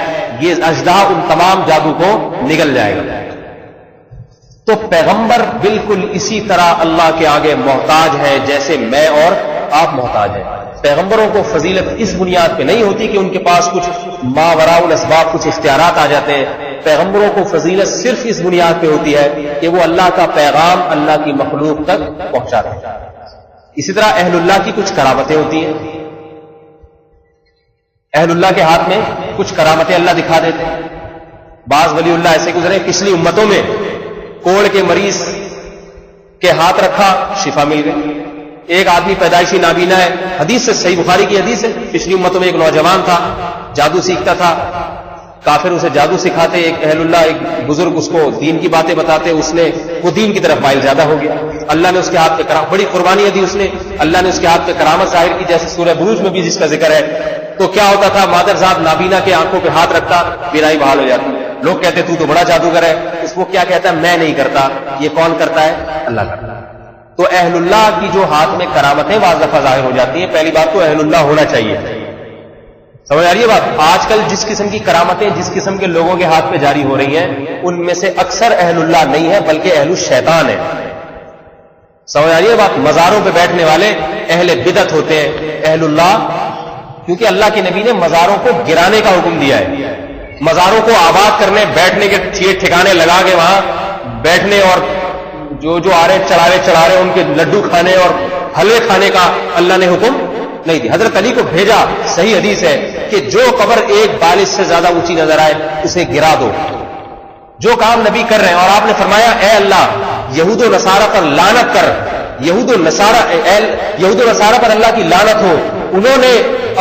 [SPEAKER 1] یہ اژدہا ان تمام جادو کو نگل جائے گا۔ تو پیغمبر بالکل اسی طرح اللہ کے آگے محتاج ہے جیسے میں اور آپ محتاج ہیں۔ پیغمبروں کو فضیلت اس بنیاد پہ نہیں ہوتی کہ ان کے پاس کچھ ماوراء الاسباب کچھ اختیارات آ جاتے ہیں۔ پیغمبروں کو فضیلت صرف اس بنیاد پہ ہوتی ہے کہ وہ اللہ کا پیغام اللہ کی مخلوق تک پہنچاتے ہیں۔ اسی طرح اہل اللہ کی کچھ کرامتیں ہوتی ہیں، اہل اللہ کے ہاتھ میں کچھ کرامتیں اللہ دکھا دیتے ہیں۔ بعض ولی اللہ ایسے گزرے پچھلی امتوں میں، کوڑ کے مریض کے ہاتھ رکھا شفا مل گئی۔ ایک آدمی پیدائشی نابینا ہے، حدیث سے صحیح بخاری کی حدیث ہے، پچھلی امتوں میں ایک نوجوان تھا، جادو سیکھتا تھا، کافر اسے جادو سکھاتے، ایک اہل اللہ ایک بزرگ اس کو دین کی باتیں بتاتے، وہ دین کی طرف مائل زیادہ ہو گیا. اللہ نے اس کے ہاتھ پہ بڑی قربانیاں دی اس نے، اللہ نے اس کے ہاتھ پہ کرامت ظاہر کی، جیسے سورہ بروج میں بھی جس کا ذکر ہے. تو کیا ہوتا تھا، مادرزاد نابینا کے آنکھوں پہ ہاتھ رکھتا، بینائی بحال ہو جاتی. لوگ کہتے تو بڑا جادوگر ہے. وہ کیا کہتا ہے، میں نہیں کرتا، یہ کون کرتا ہے، اللہ کرتا ہے. تو اہل اللہ کی جو ہاتھ میں کرامتیں واضح دفعہ ظاہر ہو جاتی ہیں، پہلی بات تو اہل اللہ ہونا چاہیے. سمجھ آ رہی ہے بات؟ آج کل جس قسم کی کرامتیں جس قسم کے لوگوں کے ہاتھ پہ جاری ہو رہی ہیں، ان میں سے اکثر اہل اللہ نہیں ہے بلکہ اہل الشیطان ہے. سمجھ آ رہی ہے بات؟ مزاروں پہ بیٹھنے والے اہل بدعت ہوتے ہیں. اہل اللہ، کیونکہ اللہ کے نبی نے مزاروں کو گرانے کا حکم دیا ہے. مزاروں کو آباد کرنے، بیٹھنے کے ٹھکانے لگا کے وہاں بیٹھنے، اور جو آ رہے چڑھا رہے ان کے لڈو کھانے اور حلوے کھانے کا اللہ نے حکم نہیں دی. حضرت علی کو بھیجا، صحیح حدیث ہے کہ جو قبر ایک بالش سے زیادہ اونچی نظر آئے اسے گرا دو. جو کام نبی کر رہے ہیں، اور آپ نے فرمایا اے اللہ یہود و نصارہ پر لعنت کر، یہود و نصارہ پر اللہ کی لعنت ہو. انہوں نے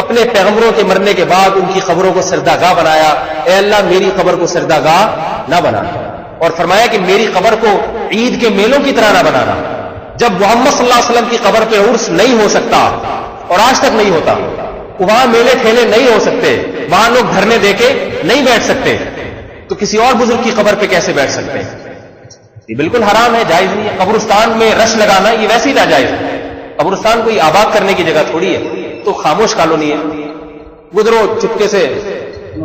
[SPEAKER 1] اپنے پیغمبروں کے مرنے کے بعد ان کی قبروں کو سجدہ بنایا. اے اللہ میری قبر کو سجدہ نہ بنا. اور فرمایا کہ میری قبر کو عید کے میلوں کی طرح نہ بنانا. جب محمد صلی اللہ علیہ وسلم کی قبر پہ عرس نہیں ہو سکتا، اور آج تک نہیں ہوتا، وہاں میلے ٹھیلے نہیں ہو سکتے، وہاں لوگ دھرنے دے کے نہیں بیٹھ سکتے، تو کسی اور بزرگ کی قبر پہ کیسے بیٹھ سکتے ہیں؟ یہ بالکل حرام ہے، جائز نہیں ہے. قبرستان میں رش لگانا یہ ویسے ہی ناجائز ہے. قبرستان کوئی آباد کرنے کی جگہ تھوڑی ہے، تو خاموش کالونی ہے. گزرو چپکے سے،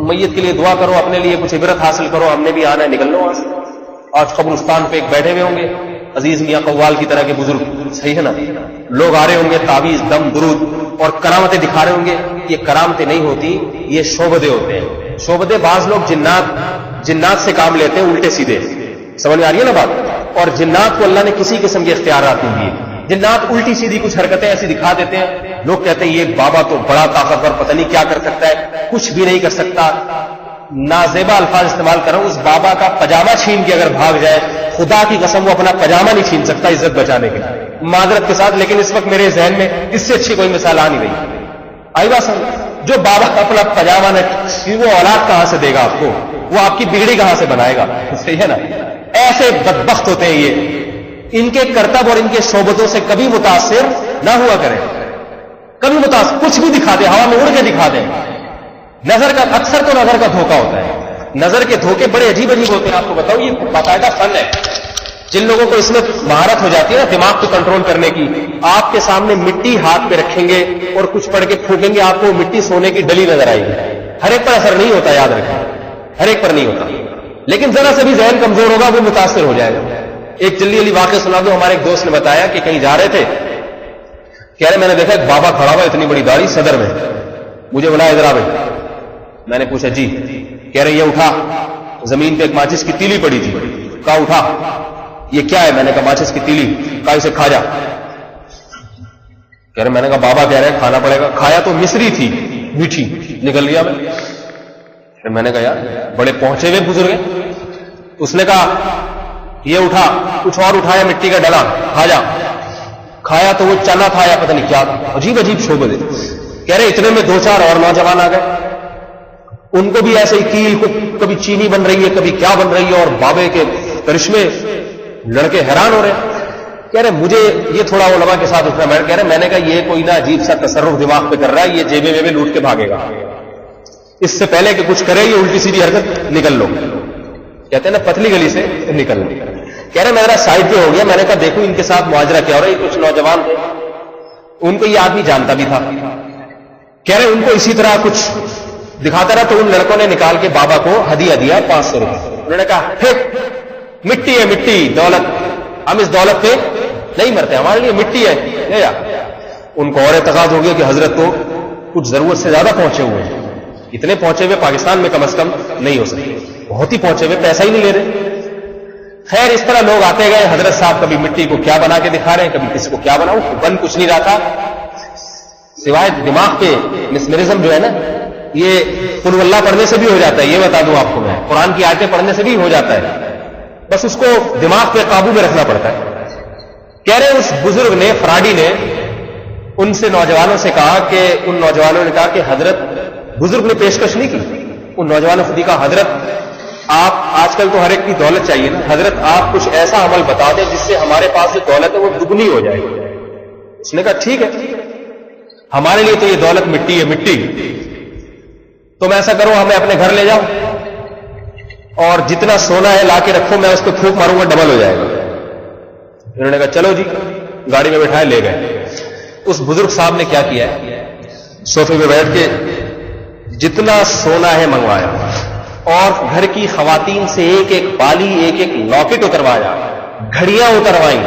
[SPEAKER 1] میت کے لیے دعا کرو، اپنے لیے کچھ عبرت حاصل کرو، ہم نے بھی آنا ہے، نکل لو وہاں سے. آج قبرستان پہ ایک بیٹھے ہوئے ہوں گے عزیز میاں قوال کی طرح کے بزرگ، صحیح ہے نا، لوگ آ رہے ہوں گے تعویذ دم درود اور کرامتیں دکھا رہے ہوں گے. یہ کرامتیں نہیں ہوتی، یہ شعبدے ہوتے ہیں. شعبدے بعض لوگ جنات سے کام لیتے ہیں الٹے سیدھے. سمجھ میں آ رہی ہے نا بات؟ اور جنات کو اللہ نے کسی قسم کے اختیارات نہیں دیے. جنات الٹی سیدھی کچھ حرکتیں ایسی دکھا دیتے ہیں، لوگ کہتے ہیں یہ بابا تو بڑا طاقتور، پتہ نہیں کیا کر سکتا ہے، کچھ بھی نہیں کر سکتا. نازیبا الفاظ استعمال کر رہا ہوں، اس بابا کا پجامہ چھین کے اگر بھاگ جائے، خدا کی قسم وہ اپنا پجامہ نہیں چھین سکتا عزت بچانے کے لیے، معذرت کے ساتھ. لیکن اس وقت میرے ذہن میں اس سے اچھی کوئی مثال آ نہیں رہی. آئی بات سمجھ؟ جو بابا اپنا پجامہ نہ، وہ اولاد کہاں سے دے گا آپ کو؟ وہ آپ کی بگڑی کہاں سے بنائے گا؟ صحیح ہے نا؟ ایسے بدبخت ہوتے ہیں یہ. ان کے کرتب اور ان کے شعبتوں سے کبھی متاثر نہ ہوا کریں. کبھی متاثر کچھ بھی دکھا دیں، ہوا میں اڑ کے دکھا دیں. نظر کا اکثر تو نظر کا دھوکہ ہوتا ہے. نظر کے دھوکے بڑے عجیب عجیب ہوتے ہیں. آپ کو بتاؤ یہ باقاعدہ فن ہے. جن لوگوں کو اس میں مہارت ہو جاتی ہے نا دماغ کو کنٹرول کرنے کی، آپ کے سامنے مٹی ہاتھ پہ رکھیں گے اور کچھ پڑھ کے پھونکیں گے، آپ کو مٹی سونے کی ڈلی نظر آئے گی. ہر ایک پر اثر نہیں ہوتا، یاد رکھیں، ہر ایک پر نہیں ہوتا. لیکن ذرا سے بھی ذہن کمزور ہوگا وہ متاثر ہو جائے گا. ایک جلدی علی واقعہ سنا دو. ہمارے ایک دوست نے بتایا کہ کہیں جا رہے تھے، کہہ رہے میں نے دیکھا ایک بابا کھڑا ہوا اتنی بڑی داڑھی صدر میں، مجھے بلایا ادھر آ بھائی. میں نے پوچھا جی. کہہ رہے یہ اٹھا، زمین پہ ایک ماچس کی تیلی پڑی تھی. کہا اٹھا. یہ کیا ہے؟ میں نے کہا ماچس کی تیلی. کہا اسے کھا جا. کہہ رہے میں نے کہا بابا کہہ رہے کھانا پڑے گا. کھایا تو مصری تھی، میٹھی، نکل لیا میں. پھر میں نے کہا یار بڑے پہنچے ہوئے بزرگ ہیں. اس نے کہا یہ اٹھا، کچھ اور اٹھایا مٹی کا ڈلا، کھا جا. کھایا تو وہ چنا تھا یا پتہ نہیں کیا. عجیب عجیب شعبے دے. کہہ رہے اتنے میں دو چار اور نوجوان آ گئے، ان کو بھی ایسے ہی کیل کو کبھی چینی بن رہی ہے کبھی کیا بن رہی ہے، اور بابے کے کرشمے. لڑکے حیران ہو رہے ہیں. کہہ رہے مجھے یہ تھوڑا علماء کے ساتھ اٹھنا. کہہ رہے میں نے کہا یہ کوئی نہ عجیب سا تصرف دماغ پہ کر رہا ہے، یہ جیبے ویبے لوٹ کے بھاگے گا. اس سے پہلے کہ کچھ کرے یہ الٹی سیدھی حرکت نکل لو. کہتے ہیں نا پتلی گلی سے نکل لو. کہہ رہے میرا سائڈ پہ ہو گیا. میں نے کہا دیکھو ان کے ساتھ معاجرہ کیا ہو رہا ہے. کچھ نوجوان تھے، ان کو یہ آدمی جانتا بھی تھا. کہہ رہے ان کو اسی طرح کچھ دکھاتا رہا تو ان لڑکوں نے نکال کے بابا کو ہدیہ دیا 500 روپئے. انہوں نے کہا پھر مٹی ہے مٹی، دولت، ہم اس دولت پہ نہیں مرتے، ہمارے لیے مٹی ہے. ان کو اور اعتقاد ہو گیا کہ حضرت تو کچھ ضرورت سے زیادہ پہنچے ہوئے ہیں. اتنے پہنچے ہوئے پاکستان میں کم از کم نہیں ہو سکتے، بہت ہی پہنچے ہوئے، پیسہ ہی نہیں لے رہے. خیر اس طرح لوگ آتے گئے. حضرت صاحب کبھی مٹی کو کیا بنا کے دکھا رہے ہیں، کبھی کسی کو کیا بناؤ. بن کچھ نہیں رہا تھا سوائے دماغ پہ مسمرزم جو ہے نا، یہ قل اللہ پڑھنے سے بھی ہو جاتا ہے. یہ بتا دوں آپ کو میں، قرآن کی آیتیں پڑھنے سے بھی ہو جاتا ہے، بس اس کو دماغ پہ قابو میں رکھنا پڑتا ہے. کہہ رہے اس بزرگ نے، فراڈی نے، ان سے نوجوانوں سے کہا کہ ان نوجوانوں نے کہا کہ حضرت، بزرگ نے پیشکش نہیں کی ان نوجوان خود ہی کا حضرت آپ آج کل تو ہر ایک کی دولت چاہیے نا، حضرت آپ کچھ ایسا عمل بتا دیں جس سے ہمارے پاس جو دولت ہے وہ دگنی ہو جائے. اس نے کہا ٹھیک ہے، ہمارے لیے تو یہ دولت مٹی ہے، مٹی، تم ایسا کرو ہمیں اپنے گھر لے جاؤ اور جتنا سونا ہے لا کے رکھو، میں اس کو پھونک ماروں گا ڈبل ہو جائے گا. انہوں نے کہا چلو جی، گاڑی میں بٹھائے لے گئے. اس بزرگ صاحب نے کیا کیا ہے، صوفے پہ بیٹھ کے جتنا سونا ہے منگوایا اور گھر کی خواتین سے ایک ایک بالی، ایک ایک لاکٹ اتروایا، گھڑیاں اتروائیں،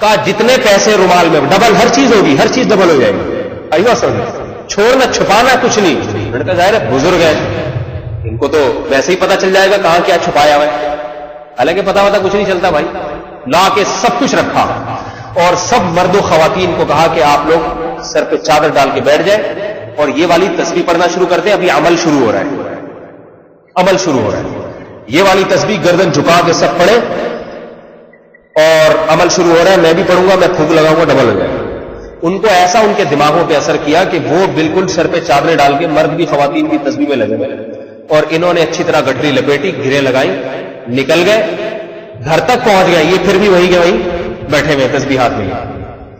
[SPEAKER 1] کہا جتنے پیسے رومال میں ڈبل، ہر چیز ہوگی، ہر چیز ڈبل ہو جائے گی. ایوہ سمجھ، چھوڑنا چھپانا کچھ نہیں. لڑکا ظاہر ہے بزرگ ہے، ان کو تو ویسے ہی پتا چل جائے گا کہاں کیا چھپایا ہوا ہے. حالانکہ پتا کچھ نہیں چلتا بھائی. لا کے سب کچھ رکھا اور سب مرد و خواتین کو کہا کہ آپ لوگ سر پہ چادر ڈال کے بیٹھ جائیں اور یہ والی تسبیح پڑھنا شروع کرتے ہیں. ابھی عمل شروع ہو رہا ہے، عمل شروع ہو رہا ہے. یہ والی تسبیح گردن جھکا کے سب پڑھے اور عمل شروع ہو رہا ہے. میں بھی پڑھوں گا، میں پھونک لگاؤں گا، ڈبل ہو جائے گا. ان کو ایسا ان کے دماغوں پہ اثر کیا کہ وہ بالکل سر پہ چادریں ڈال کے مرد بھی خواتین کی تسبیح میں لگے گئے اور انہوں نے اچھی طرح گٹری لپیٹی، گھریں لگائیں، نکل گئے، گھر تک پہنچ گئے. یہ پھر بھی وہی کے وہیں بیٹھے ہوئے تسبیح ہاتھ میں.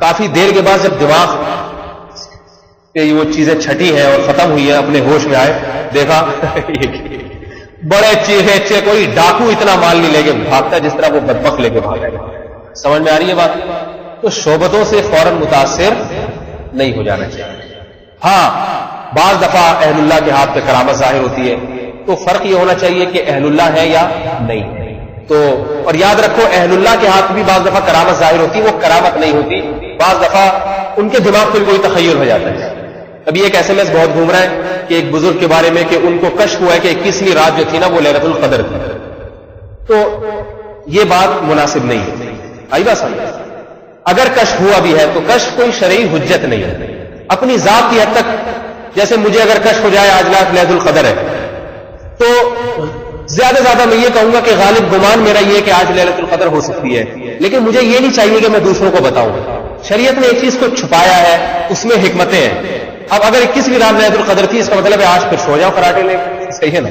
[SPEAKER 1] کافی دیر کے بعد جب دماغ پہ وہ چیزیں چھٹی ہیں اور ختم ہوئی ہیں، اپنے ہوش میں آئے، دیکھا بڑے چیخے، کوئی ڈاکو اتنا مال نہیں لے کے بھاگتا جس طرح وہ بدبخت لے کے بھاگا. سمجھ میں آ رہی ہے بات؟ تو شعبتوں سے فوراً متاثر نہیں ہو جانا چاہیے. ہاں بعض دفعہ اہل اللہ کے ہاتھ پہ کرامت ظاہر ہوتی ہے تو فرق یہ ہونا چاہیے کہ اہل اللہ ہے یا نہیں ہے. تو اور یاد رکھو اہل اللہ کے ہاتھ بھی بعض دفعہ کرامت ظاہر ہوتی، وہ کرامت نہیں ہوتی. بعض دفعہ ان کے دماغ پہ کوئی تخیل ہو جاتا ہے. ابھی ایک ایس ایم ایس بہت گھوم رہا ہے کہ ایک بزرگ کے بارے میں کہ ان کو کشف ہوا ہے کہ 21ویں رات جو تھی نا وہ لیلۃ القدر تھی. تو یہ بات مناسب نہیں ہے. آئی بات سمجھ؟ اگر کشف ہوا بھی ہے تو کشف کوئی شرعی حجت نہیں ہے. اپنی ذات کی حد تک، جیسے مجھے اگر کشف ہو جائے آج رات لیلۃ القدر ہے تو زیادہ سے زیادہ میں یہ کہوں گا کہ غالب گمان میرا یہ ہے کہ آج لیلۃ القدر ہو سکتی ہے، لیکن مجھے یہ نہیں چاہیے کہ میں دوسروں کو بتاؤں. شریعت نے ایک چیز کو چھپایا ہے، اس میں حکمتیں ہیں. اب اگر 21ویں رات لیلۃ القدر تھی، اس کا مطلب ہے آج پھر سو جاؤ کراٹے لے. صحیح ہے نا؟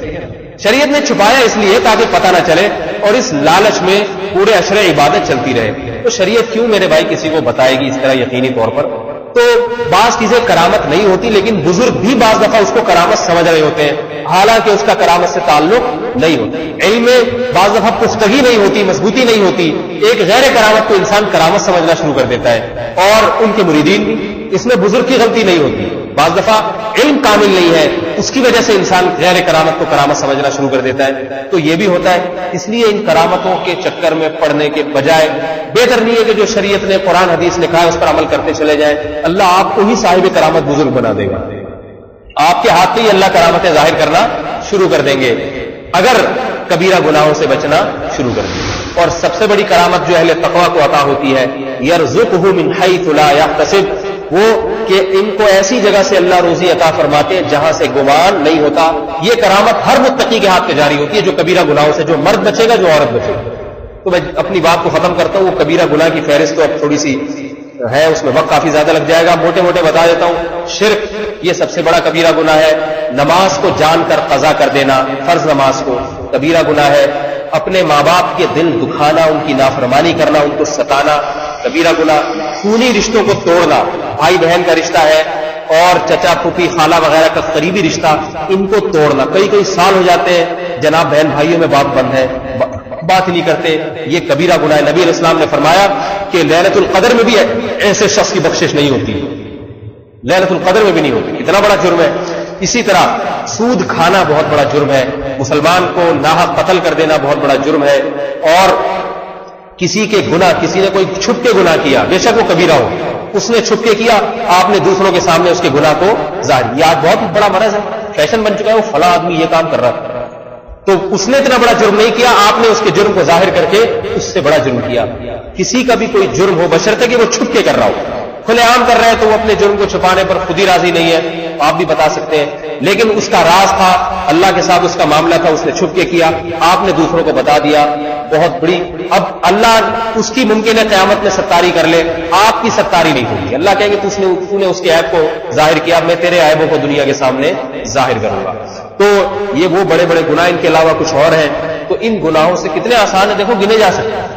[SPEAKER 1] شریعت نے چھپایا اس لیے تاکہ پتہ نہ چلے اور اس لالچ میں پورے اشرے عبادت چلتی رہے. تو شریعت کیوں میرے بھائی کسی کو بتائے گی اس طرح یقینی طور پر؟ تو بعض چیزیں کرامت نہیں ہوتی، لیکن بزرگ بھی بعض دفعہ اس کو کرامت سمجھ رہے ہوتے ہیں، حالانکہ اس کا کرامت سے تعلق نہیں ہوتا. علم میں بعض دفعہ پختگی نہیں ہوتی، مضبوطی نہیں ہوتی. ایک غیر کرامت کو انسان کرامت سمجھنا شروع کر دیتا ہے اور ان کے مریدین بھی. اس میں بزرگ کی غلطی نہیں ہوتی. بعض دفعہ علم کامل نہیں ہے، اس کی وجہ سے انسان غیر کرامت کو کرامت سمجھنا شروع کر دیتا ہے. تو یہ بھی ہوتا ہے. اس لیے ان کرامتوں کے چکر میں پڑنے کے بجائے بہتر نہیں ہے کہ جو شریعت نے قرآن حدیث نے کہا ہے اس پر عمل کرتے چلے جائیں. اللہ آپ کو ہی صاحب کرامت بزرگ بنا دے گا. آپ کے ہاتھ میں ہی اللہ کرامتیں ظاہر کرنا شروع کر دیں گے اگر کبیرہ گناہوں سے بچنا شروع کر دیں. اور سب سے بڑی کرامت جو اہل تقویٰ کو عطا ہوتی ہے، یرزقہ من حیث لا یحتسب، وہ کہ ان کو ایسی جگہ سے اللہ روزی عطا فرماتے ہیں جہاں سے گمان نہیں ہوتا. یہ کرامت ہر متقی کے ہاتھ پہ جاری ہوتی ہے جو کبیرہ گناہوں سے، جو مرد بچے گا، جو عورت بچے گا. تو میں اپنی بات کو ختم کرتا ہوں. وہ کبیرہ گناہ کی فہرست تو اب تھوڑی سی ہے، اس میں وقت کافی زیادہ لگ جائے گا. موٹے موٹے بتا دیتا ہوں. شرک یہ سب سے بڑا کبیرہ گناہ ہے. نماز کو جان کر قضا کر دینا، فرض نماز کو، کبیرہ گناہ ہے. اپنے ماں باپ کے دل دکھانا، ان کی نافرمانی کرنا، ان کو ستانا، کبیرہ گناہ. خونی رشتوں کو توڑنا، بھائی بہن کا رشتہ ہے اور چچا پھوپھی خالہ وغیرہ کا قریبی رشتہ، ان کو توڑنا. کئی سال ہو جاتے ہیں جناب بہن بھائیوں میں بات بند ہے، بات نہیں کرتے. یہ کبیرہ گناہ ہے. نبی علیہ السلام نے فرمایا کہ لیلۃ القدر میں بھی ایسے شخص کی بخشش نہیں ہوتی، لیلۃ القدر میں بھی نہیں ہوتی. اتنا بڑا جرم ہے. اسی طرح سود کھانا بہت بڑا جرم ہے. مسلمان کو ناحق قتل کر دینا بہت بڑا جرم ہے. اور کسی کے گناہ، کسی نے کوئی چھپ کے گناہ کیا، بے شک وہ کبیرہ ہو، اس نے چھپ کے کیا، آپ نے دوسروں کے سامنے اس کے گناہ کو ظاہر. یہ آج بہت بڑا مرض ہے، فیشن بن چکا ہے. وہ فلاں آدمی یہ کام کر رہا تھا، تو اس نے اتنا بڑا جرم نہیں کیا، آپ نے اس کے جرم کو ظاہر کر کے اس سے بڑا جرم کیا. کسی کا بھی کوئی جرم ہو، بشرطے کہ وہ چھپ کے کر رہا ہو. کھلے عام کر رہے ہیں تو وہ اپنے جرم کو چھپانے پر خود ہی راضی نہیں ہے، آپ بھی بتا سکتے ہیں. لیکن اس کا راز تھا، اللہ کے ساتھ اس کا معاملہ تھا، اس نے چھپ کے کیا، آپ نے دوسروں کو بتا دیا. بہت بڑی. اب اللہ اس کی ممکن ہے قیامت میں ستاری کر لے، آپ کی ستاری نہیں ہوگی. اللہ کہیں گے تو نے اس کے عیب کو ظاہر کیا، میں تیرے عیبوں کو دنیا کے سامنے ظاہر کروں گا. تو یہ وہ بڑے بڑے گناہ، ان کے علاوہ کچھ اور ہیں، تو ان گناہوں سے کتنے آسان ہیں دیکھو، گنے جا سکتے ہیں۔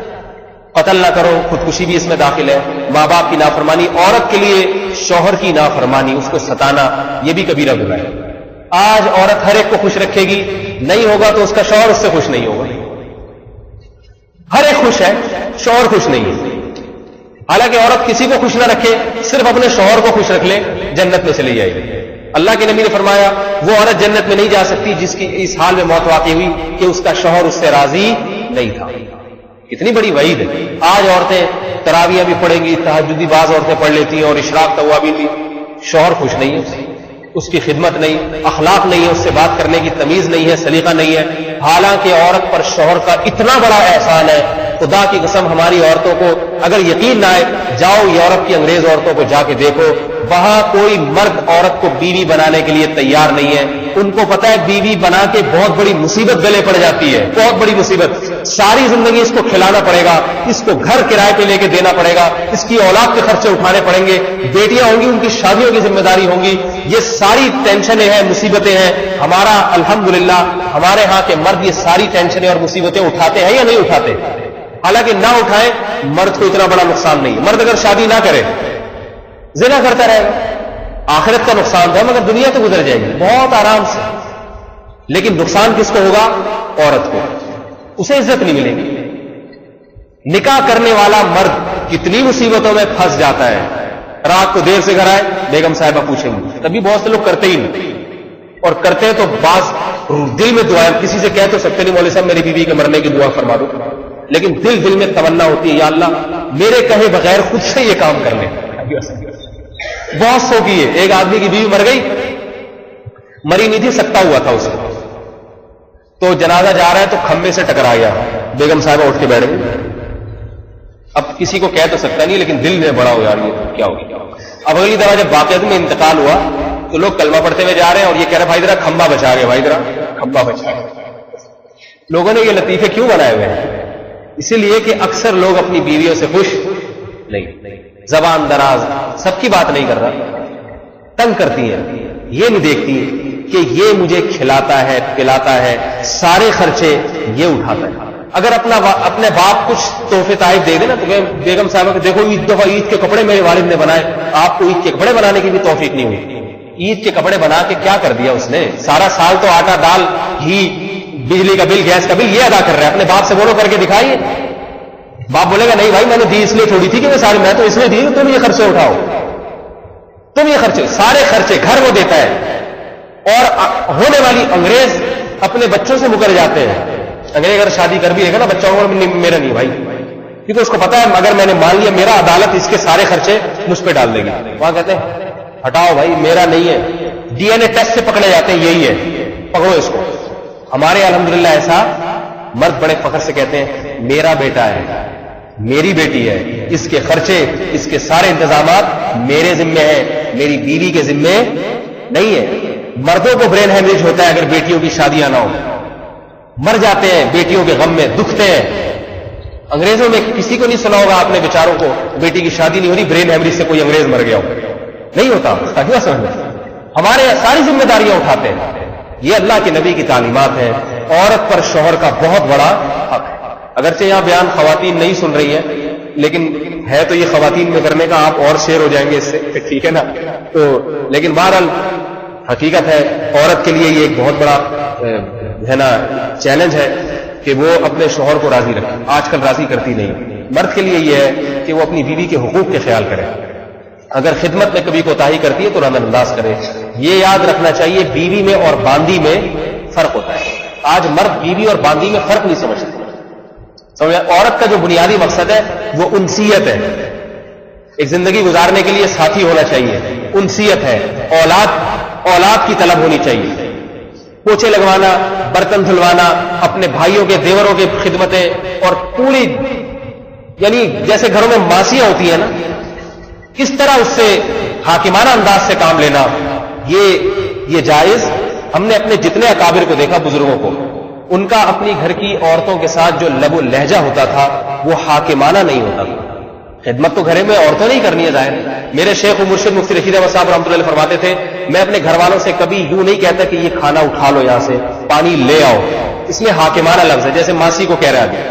[SPEAKER 1] قتل نہ کرو، خودکشی بھی اس میں داخل ہے، ماں باپ کی نافرمانی، عورت کے لیے شوہر کی نافرمانی، اس کو ستانا، یہ بھی کبیرہ گناہ ہے۔ آج عورت ہر ایک کو خوش رکھے گی، نہیں ہوگا تو اس کا شوہر اس سے خوش نہیں ہوگا۔ ہر ایک خوش ہے، شوہر خوش نہیں ہے۔ حالانکہ عورت کسی کو خوش نہ رکھے، صرف اپنے شوہر کو خوش رکھ لے، جنت میں چلی جائے گی۔ اللہ کے نبی نے فرمایا وہ عورت جنت میں نہیں جا سکتی جس کی اس حال میں موت واقع ہوئی کہ اس کا شوہر اس سے راضی نہیں تھا۔ کتنی بڑی وعید ہے۔ آج عورتیں تراویح بھی پڑھیں گی، تہجدی بعض عورتیں پڑھ لیتی ہیں، اور اشراق توابین بھی، شوہر خوش نہیں ہے، اس کی خدمت نہیں، اخلاق نہیں ہے، اس سے بات کرنے کی تمیز نہیں ہے، سلیقہ نہیں ہے۔ حالانکہ عورت پر شوہر کا اتنا بڑا احسان ہے، خدا کی قسم ہماری عورتوں کو اگر یقین نہ آئے، جاؤ یورپ کی انگریز عورتوں کو جا کے دیکھو، وہاں کوئی مرد عورت کو بیوی بنانے کے لیے تیار نہیں ہے۔ ان کو پتا ہے بیوی بنا کے بہت بڑی مصیبت گلے پڑ جاتی ہے، بہت بڑی مصیبت، ساری زندگی اس کو کھلانا پڑے گا، اس کو گھر کرائے پہ لے کے دینا پڑے گا، اس کی اولاد کے خرچے اٹھانے پڑیں گے، بیٹیاں ہوں گی ان کی شادیوں کی ذمہ داری ہوں گی، یہ ساری ٹینشنیں ہیں، مصیبتیں ہیں۔ ہمارا الحمدللہ ہمارے ہاں کے مرد یہ ساری ٹینشنیں اور مصیبتیں اٹھاتے ہیں یا نہیں اٹھاتے؟ حالانکہ نہ اٹھائیں مرد کو اتنا بڑا نقصان نہیں۔ مرد اگر شادی نہ کرے زنا کرتا رہے گا، آخرت کا نقصان ہے، مگر دنیا تو گزر جائے گی بہت آرام سے۔ لیکن نقصان کس کو ہوگا؟ عورت کو، اسے عزت نہیں ملے گی۔ نکاح کرنے والا مرد کتنی مصیبتوں میں پھنس جاتا ہے، رات کو دیر سے گھر آئے بیگم صاحبہ پوچھیں گی، تبھی بہت سے لوگ کرتے ہی نہیں، اور کرتے ہیں تو بعض دل میں دعائیں، کسی سے کہہ تو سکتے نہیں مولوی صاحب میری بیوی کے مرنے کی دعا فرما دو، لیکن دل میں تمنا ہوتی ہے یا اللہ میرے کہے بغیر خود سے یہ کام کر لیں۔ بہت سو کی ہے، ایک آدمی کی بیوی مر گئی، مری نہیں تھی، سکتا ہوا تھا اس کو، تو جنازہ جا رہا ہے تو کھمبے سے ٹکرا گیا، بیگم صاحبہ اٹھ کے بیٹھ گئی۔ اب کسی کو کہہ تو سکتا نہیں، لیکن دل میں بڑا ہو یار یہ کیا ہو گیا۔ اب اگلی دفعہ جب واقعات میں انتقال ہوا تو لوگ کلمہ پڑھتے ہوئے جا رہے ہیں اور یہ کہہ رہے بھائی ذرا کھمبا بچا گئے، بھائی ذرا کھمبا بچا گئے۔ لوگوں نے یہ لطیفے کیوں بنائے ہوئے ہیں؟ اسی لیے کہ اکثر لوگ اپنی بیویوں سے خوش نہیں، زبان دراز، سب کی بات نہیں کر رہا، تنگ کرتی ہیں، یہ نہیں دیکھتی کہ یہ مجھے کھلاتا ہے پلاتا ہے، سارے خرچے یہ اٹھاتا ہے۔ اگر اپنے باپ کچھ تحفے تحائف دے دے نا تو بیگم صاحبہ کہ دیکھو عید کے کپڑے میرے والد نے بنائے، آپ کو عید کے کپڑے بنانے کی بھی توفیق نہیں ہوئی۔ عید کے کپڑے بنا کے کیا کر دیا اس نے؟ سارا سال تو آٹا دال گھی بجلی کا بل گیس کا بل یہ ادا کر رہا ہے، اپنے باپ سے بولو کر کے دکھائیے۔ باپ بولے گا نہیں بھائی میں نے دی اس لیے تھوڑی تھی کہ میں تو اس لیے دی تم یہ خرچے اٹھاؤ، تم یہ خرچے، سارے خرچے گھر وہ دیتا ہے۔ اور ہونے والی انگریز اپنے بچوں سے مکر جاتے ہیں، انگریز اگر شادی کر بھی رہے گا نا بچوں کو میرا نہیں بھائی، کیونکہ اس کو پتا ہے اگر میں نے مان لیا میرا عدالت اس کے سارے خرچے مجھ پہ ڈال دے گی۔ وہاں کہتے ہیں ہٹاؤ بھائی میرا نہیں ہے، ڈی این اے ٹیسٹ سے پکڑے جاتے ہیں، یہی ہے پکڑو اس کو۔ ہمارے الحمدللہ ایسا مرد بڑے فخر سے کہتے ہیں میرا بیٹا ہے، میری بیٹی ہے، اس کے خرچے اس کے سارے انتظامات میرے ذمے ہیں، میری بیوی کے ذمے نہیں ہے۔ مردوں کو برین ہیمریج ہوتا ہے اگر بیٹیوں کی شادیاں نہ ہو، مر جاتے ہیں بیٹیوں کے غم میں، دکھتے ہیں۔ انگریزوں میں کسی کو نہیں سنا ہوگا آپ نے بیچاروں کو بیٹی کی شادی نہیں ہو رہی برین ہیمریج سے کوئی انگریز مر گیا ہو، نہیں ہوتا۔ ہمارے ساری ذمہ داریاں اٹھاتے ہیں۔ یہ اللہ کے نبی کی تعلیمات ہیں، عورت پر شوہر کا بہت بڑا حق ہے۔ اگرچہ یہاں بیان خواتین نہیں سن رہی ہیں، لیکن ہے تو یہ خواتین میں کرنے کا، آپ اور شیر ہو جائیں گے اس سے، ٹھیک ہے نا؟ تو لیکن بہرحال حقیقت ہے عورت کے لیے یہ ایک بہت بڑا ہے نا چیلنج ہے کہ وہ اپنے شوہر کو راضی رکھے۔ آج کل راضی کرتی نہیں۔ مرد کے لیے یہ ہے کہ وہ اپنی بیوی کے حقوق کے خیال کرے، اگر خدمت میں کبھی کوتاہی کرتی ہے تو نظر انداز کرے۔ یہ یاد رکھنا چاہیے بیوی میں اور باندی میں فرق ہوتا ہے۔ آج مرد بیوی اور باندی میں فرق نہیں سمجھتے۔ عورت کا جو بنیادی مقصد ہے وہ انسیت ہے، ایک زندگی گزارنے کے لیے ساتھی ہونا چاہیے، انسیت ہے، اولاد کی طلب ہونی چاہیے، پوچھے لگوانا، برتن دھلوانا، اپنے بھائیوں کے دیوروں کی خدمتیں، اور پوری یعنی جیسے گھروں میں ماسیاں ہوتی ہیں نا اس طرح اس سے حاکمانہ انداز سے کام لینا، یہ جائز۔ ہم نے اپنے جتنے اکابر کو دیکھا بزرگوں کو، ان کا اپنی گھر کی عورتوں کے ساتھ جو لب و لہجہ ہوتا تھا وہ حاکمانہ نہیں ہوتا تھا۔ خدمت تو گھر میں عورتوں نے ہی کرنی ہے ظاہر، میرے شیخ و مرشد مفتی رشید احمد صاحب رحمۃ اللہ علیہ فرماتے تھے میں اپنے گھر والوں سے کبھی یوں نہیں کہتا کہ یہ کھانا اٹھا لو یہاں سے، پانی لے آؤ. اس میں حاکمانہ لفظ ہے، جیسے ماسی کو کہہ رہا ہے.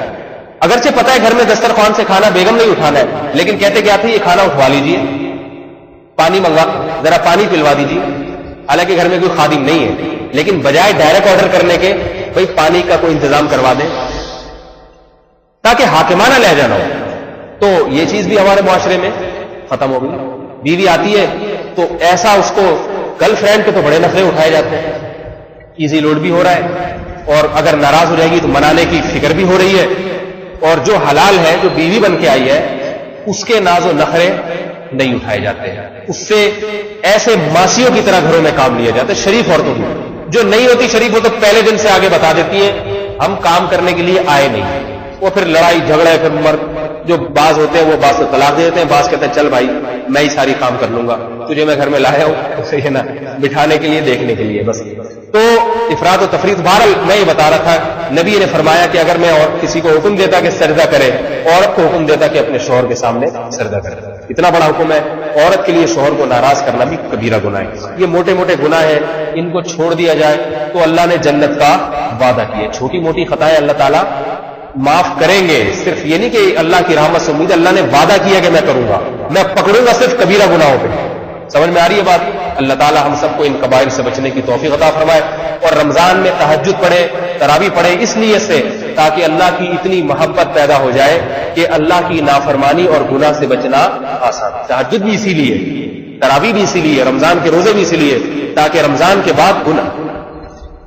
[SPEAKER 1] اگرچہ پتہ ہے گھر میں دسترخوان سے کھانا بیگم نہیں اٹھانا ہے، لیکن کہتے کیا تھے یہ کھانا اٹھوا لیجیے، پانی منگا، ذرا پانی پلوا دیجیے. حالانکہ گھر میں کوئی خادم نہیں ہے، لیکن بجائے ڈائریکٹ آرڈر کرنے کے بھئی پانی کا کوئی انتظام کروا دیں تاکہ حاکمانہ لہجہ نہ ہو. تو یہ چیز بھی ہمارے معاشرے میں ختم ہو گئی. بیوی آتی ہے تو ایسا اس کو گرل فرینڈ کے تو بڑے نخرے اٹھائے جاتے ہیں، ایزی لوڈ بھی ہو رہا ہے، اور اگر ناراض ہو جائے گی تو منانے کی فکر بھی ہو رہی ہے. اور جو حلال ہے، جو بیوی بن کے آئی ہے، اس کے ناز و نخرے نہیں اٹھائے جاتے ہیں. اس سے ایسے ماسیوں کی طرح گھروں میں کام لیے جاتے ہیں. شریف عورتوں کی جو نہیں ہوتی شریف، وہ تو پہلے دن سے آگے بتا دیتی ہے ہم کام کرنے کے لیے آئے نہیں. وہ پھر لڑائی جھگڑے، پھر جو بعض ہوتے ہیں وہ بعض کو طلاق دے دیتے ہیں، بعض کہتے ہیں چل بھائی میں ہی ساری کام کر لوں گا، تجھے میں گھر میں لایا ہوں صحیح ہے نا، بٹھانے کے لیے دیکھنے کے لیے بس. تو افراط و تفریط. بہرحال میں یہ بتا رہا تھا نبی نے فرمایا کہ اگر میں اور کسی کو حکم دیتا کہ سجدہ کرے، عورت کو حکم دیتا کہ اپنے شوہر کے سامنے سجدہ کرے. اتنا بڑا حکم ہے. عورت کے لیے شوہر کو ناراض کرنا بھی کبیرہ گناہ ہے. یہ موٹے موٹے گناہ ہیں، ان کو چھوڑ دیا جائے تو اللہ نے جنت کا وعدہ کیا. چھوٹی موٹی خطائیں اللہ تعالیٰ معاف کریں گے. صرف یہ نہیں کہ اللہ کی رحمت سے امید، اللہ نے وعدہ کیا کہ میں کروں گا، میں پکڑوں گا صرف کبیرہ گناہوں پہ. سمجھ میں آ رہی ہے بات؟ اللہ تعالیٰ ہم سب کو ان کبائر سے بچنے کی توفیق عطا فرمائے. اور رمضان میں تہجد پڑھے، تراویح پڑھے، اس نیت سے تاکہ اللہ کی اتنی محبت پیدا ہو جائے کہ اللہ کی نافرمانی اور گناہ سے بچنا آسان. تہجد بھی اسی لیے، تراویح بھی اسی لیے، رمضان کے روزے بھی اسی لیے تاکہ رمضان کے بعد گناہ،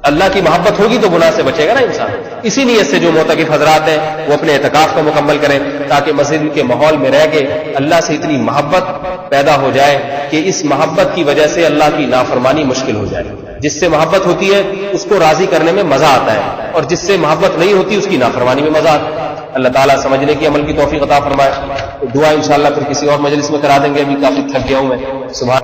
[SPEAKER 1] اللہ کی محبت ہوگی تو گناہ سے بچے گا نا انسان. اسی نیت سے جو معتکف حضرات ہیں وہ اپنے اعتکاف کو مکمل کریں تاکہ مسجد کے ماحول میں رہ کے اللہ سے اتنی محبت پیدا ہو جائے کہ اس محبت کی وجہ سے اللہ کی نافرمانی مشکل ہو جائے. جس سے محبت ہوتی ہے اس کو راضی کرنے میں مزہ آتا ہے، اور جس سے محبت نہیں ہوتی اس کی نافرمانی میں مزہ آتا ہے. اللہ تعالیٰ سمجھنے کی عمل کی توفیق عطا فرمائے. دعا انشاءاللہ پھر کسی اور مجلس میں کرا دیں گے، ابھی کافی تھک گیا ہوں میں. سبحان